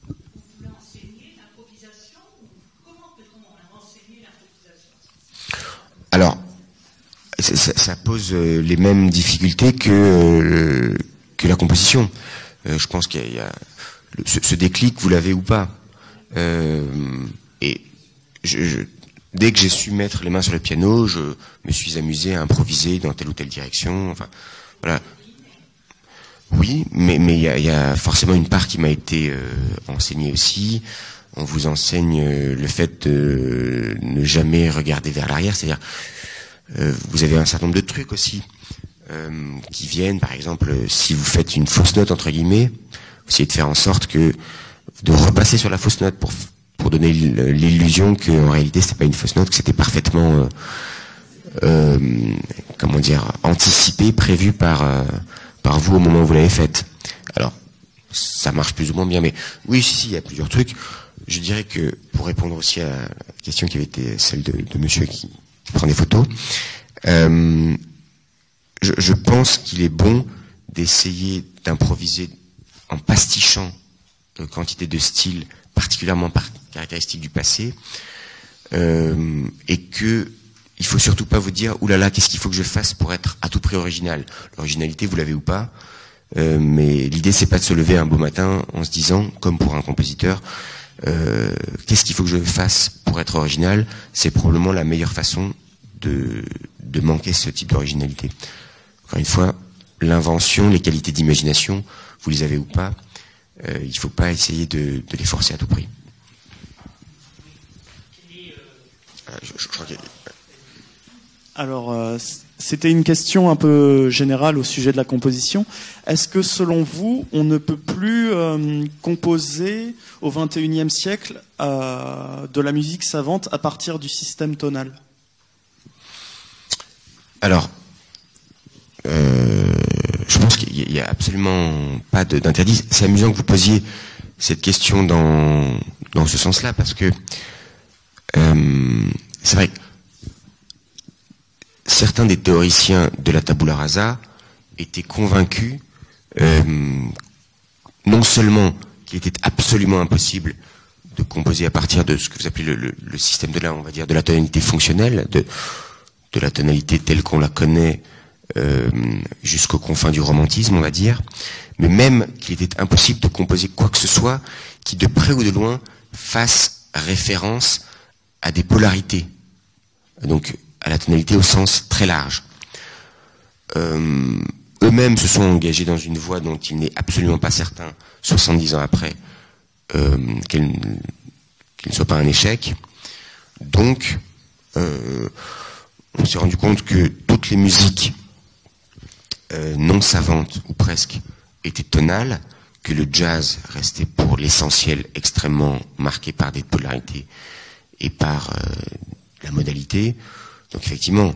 Vous voulez enseigner l'improvisation ou comment peut-on enseigner l'improvisation? Alors, ça pose les mêmes difficultés que la composition. Je pense qu'il y a ce déclic, vous l'avez ou pas. Et dès que j'ai su mettre les mains sur le piano, je me suis amusé à improviser dans telle ou telle direction. Enfin, voilà. Oui, mais il y a forcément une part qui m'a été enseignée aussi. On vous enseigne le fait de ne jamais regarder vers l'arrière, c'est-à-dire vous avez un certain nombre de trucs aussi qui viennent, par exemple, si vous faites une fausse note entre guillemets, vous essayez de faire en sorte de repasser sur la fausse note pour donner l'illusion que en réalité c'était pas une fausse note, que c'était parfaitement anticipé, prévu par vous au moment où vous l'avez faite. Alors ça marche plus ou moins bien, mais oui, il y a plusieurs trucs. Je dirais que pour répondre aussi à la question qui avait été celle de monsieur qui prend des photos, je pense qu'il est bon d'essayer d'improviser en pastichant quantité de styles particulièrement caractéristiques du passé, et que il faut surtout pas vous dire oulala, qu'est-ce qu'il faut que je fasse pour être à tout prix original. L'originalité, vous l'avez ou pas, mais l'idée c'est pas de se lever un beau matin en se disant, comme pour un compositeur, qu'est-ce qu'il faut que je fasse pour être original. C'est probablement la meilleure façon de manquer ce type d'originalité. Encore une fois, l'invention, les qualités d'imagination, vous les avez ou pas, il faut pas essayer de les forcer à tout prix. Je crois qu'il y a... Alors, c'était une question un peu générale au sujet de la composition. Est-ce que, selon vous, on ne peut plus composer au XXIe siècle de la musique savante à partir du système tonal ? Alors, je pense qu'il n'y a absolument pas d'interdit. C'est amusant que vous posiez cette question dans ce sens-là, parce que c'est vrai que certains des théoriciens de la tabula rasa étaient convaincus non seulement qu'il était absolument impossible de composer à partir de ce que vous appelez le système de on va dire, de la tonalité fonctionnelle, de la tonalité telle qu'on la connaît jusqu'aux confins du romantisme, on va dire, mais même qu'il était impossible de composer quoi que ce soit qui, de près ou de loin, fasse référence à des polarités, donc à la tonalité au sens très large. Eux-mêmes se sont engagés dans une voie dont il n'est absolument pas certain, 70 ans après, qu'elle ne soit pas un échec. Donc, on s'est rendu compte que toutes les musiques non savantes, ou presque, étaient tonales, que le jazz restait pour l'essentiel extrêmement marqué par des polarités et par la modalité. Donc effectivement,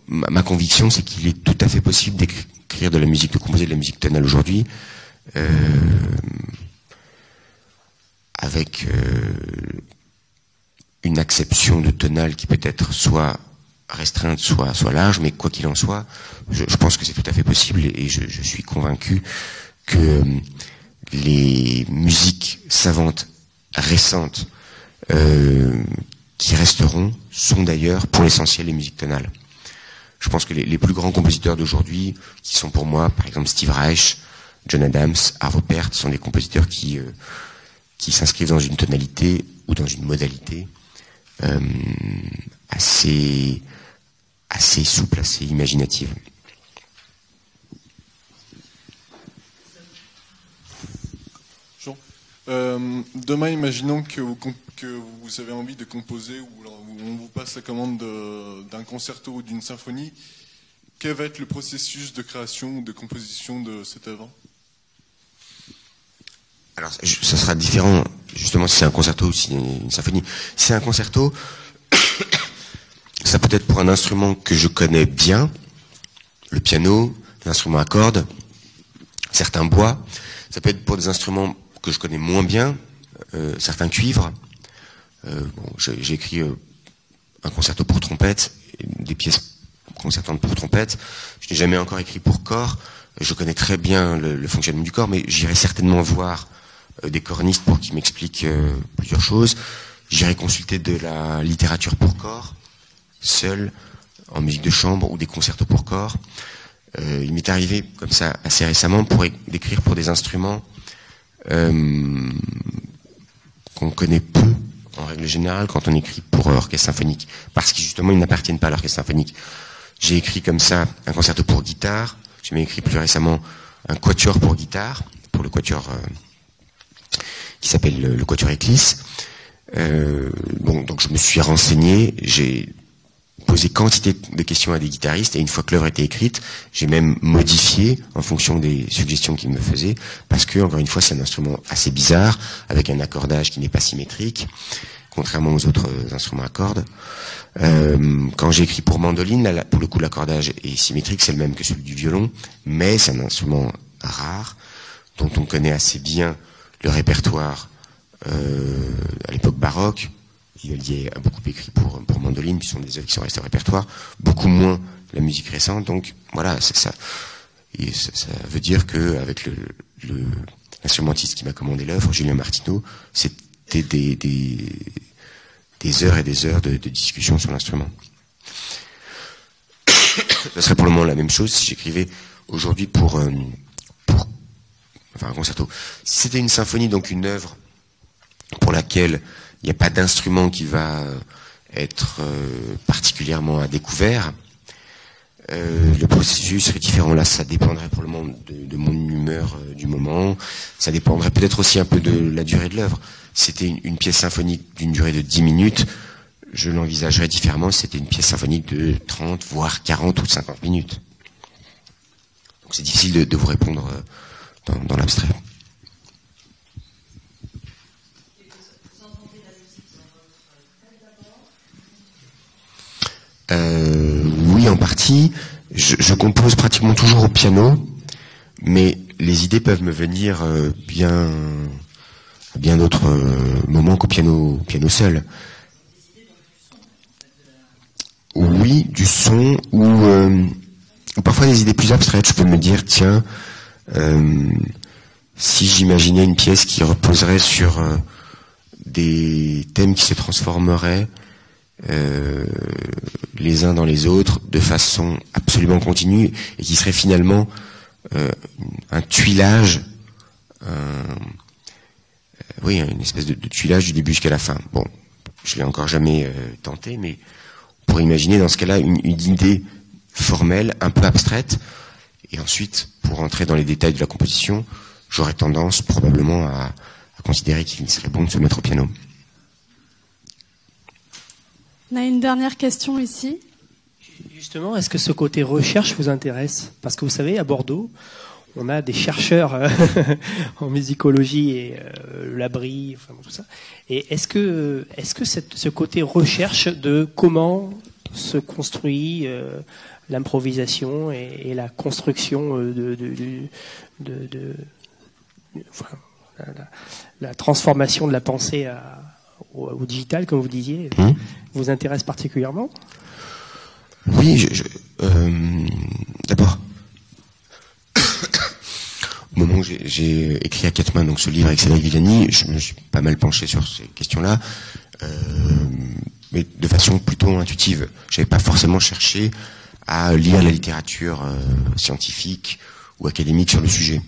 ma conviction, c'est qu'il est tout à fait possible d'écrire de la musique, de composer de la musique tonale aujourd'hui, avec une acception de tonale qui peut être soit restreinte, soit large, mais quoi qu'il en soit, je pense que c'est tout à fait possible, et je suis convaincu que les musiques savantes récentes qui resteront sont d'ailleurs pour l'essentiel les musiques tonales. Je pense que les plus grands compositeurs d'aujourd'hui, qui sont pour moi, par exemple Steve Reich, John Adams, Arvo Pärt, sont des compositeurs qui s'inscrivent dans une tonalité ou dans une modalité assez souple, assez imaginative. Jean, demain, imaginons que vous avez envie de composer, ou on vous passe la commande d'un concerto ou d'une symphonie. Quel va être le processus de création ou de composition de cette œuvre ? Alors, ça sera différent, justement, si c'est un concerto ou si c'est une symphonie. Si c'est un concerto, ça peut être pour un instrument que je connais bien, le piano, l'instrument à cordes, certains bois. Ça peut être pour des instruments que je connais moins bien, certains cuivres. J'ai écrit un concerto pour trompette, des pièces concertantes pour trompette. Je n'ai jamais encore écrit pour corps. Je connais très bien le fonctionnement du corps, mais j'irai certainement voir des cornistes pour qu'ils m'expliquent plusieurs choses. J'irai consulter de la littérature pour corps, seul, en musique de chambre, ou des concertos pour corps. Il m'est arrivé, comme ça, assez récemment, d'écrire pour des instruments qu'on connaît peu, en règle générale, quand on écrit pour orchestre symphonique, parce que justement, ils n'appartiennent pas à l'orchestre symphonique. J'ai écrit comme ça un concerto pour guitare. J'ai même écrit plus récemment un quatuor pour guitare, pour le quatuor qui s'appelle le quatuor Éclisse. Donc je me suis renseigné, j'ai posé quantité de questions à des guitaristes, et une fois que l'œuvre était écrite, j'ai même modifié en fonction des suggestions qu'ils me faisaient, parce que, encore une fois, c'est un instrument assez bizarre, avec un accordage qui n'est pas symétrique, contrairement aux autres instruments à cordes. Quand j'ai écrit pour mandoline, là, pour le coup, l'accordage est symétrique, c'est le même que celui du violon, mais c'est un instrument rare, dont on connaît assez bien le répertoire à l'époque baroque. Vivaldi a beaucoup écrit pour mandoline, puis ce sont des œuvres qui sont restées au répertoire, beaucoup moins la musique récente. Donc voilà, c'est ça. Et ça veut dire que avec l'instrumentiste qui m'a commandé l'œuvre, Julien Martineau, c'était des heures et des heures de discussion sur l'instrument. Ce serait pour le moment la même chose si j'écrivais aujourd'hui pour un concerto. Si c'était une symphonie, donc une œuvre pour laquelle il n'y a pas d'instrument qui va être particulièrement à découvert, le processus serait différent. Là, ça dépendrait pour le moment de mon humeur du moment. Ça dépendrait peut-être aussi un peu de la durée de l'œuvre. Si c'était une pièce symphonique d'une durée de 10 minutes, je l'envisagerais différemment si c'était une pièce symphonique de 30, voire 40 ou 50 minutes. Donc c'est difficile de vous répondre dans l'abstrait. Oui, en partie. Je compose pratiquement toujours au piano, mais les idées peuvent me venir à bien d'autres moments qu'au piano seul. Oui, du son ou parfois des idées plus abstraites. Je peux me dire, tiens, si j'imaginais une pièce qui reposerait sur des thèmes qui se transformeraient les uns dans les autres de façon absolument continue et qui serait finalement un tuilage, une espèce de tuilage du début jusqu'à la fin. Bon, je l'ai encore jamais tenté, mais on pourrait imaginer dans ce cas-là une idée formelle, un peu abstraite, et ensuite, pour entrer dans les détails de la composition, j'aurais tendance probablement à considérer qu'il serait bon de se mettre au piano. On a une dernière question ici. Justement, est-ce que ce côté recherche vous intéresse? Parce que vous savez, à Bordeaux, on a des chercheurs en musicologie et l'abri, enfin tout ça. Et est-ce que ce côté recherche de comment se construit l'improvisation et la construction la transformation de la pensée au digital, comme vous disiez, vous intéresse particulièrement? Oui, d'abord, au moment où j'ai écrit à quatre mains donc ce livre avec Cédric Villani, je me suis pas mal penché sur ces questions-là, mais de façon plutôt intuitive. J'avais pas forcément cherché à lire la littérature scientifique ou académique sur le sujet.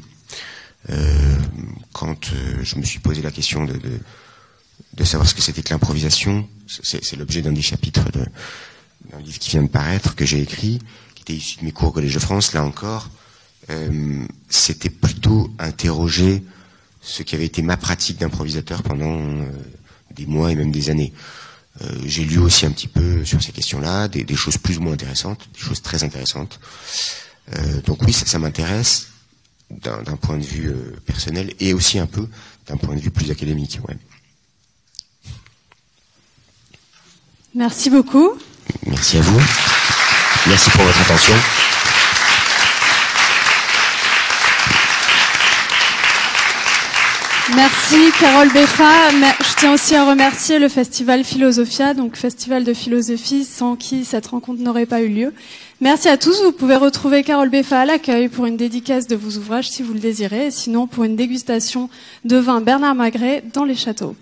Quand je me suis posé la question de savoir ce que c'était que l'improvisation, c'est l'objet d'un des chapitres d'un livre qui vient de paraître, que j'ai écrit, qui était issu de mes cours au Collège de France, là encore, c'était plutôt interroger ce qui avait été ma pratique d'improvisateur pendant des mois et même des années. J'ai lu aussi un petit peu sur ces questions-là, des choses plus ou moins intéressantes, des choses très intéressantes. Donc oui, ça m'intéresse d'un point de vue personnel et aussi un peu d'un point de vue plus académique. Ouais. Merci beaucoup. Merci à vous. Merci pour votre attention. Merci Carole Beffa. Je tiens aussi à remercier le Festival Philosophia, donc festival de philosophie sans qui cette rencontre n'aurait pas eu lieu. Merci à tous. Vous pouvez retrouver Carole Beffa à l'accueil pour une dédicace de vos ouvrages si vous le désirez, et sinon pour une dégustation de vin Bernard Magret dans les châteaux.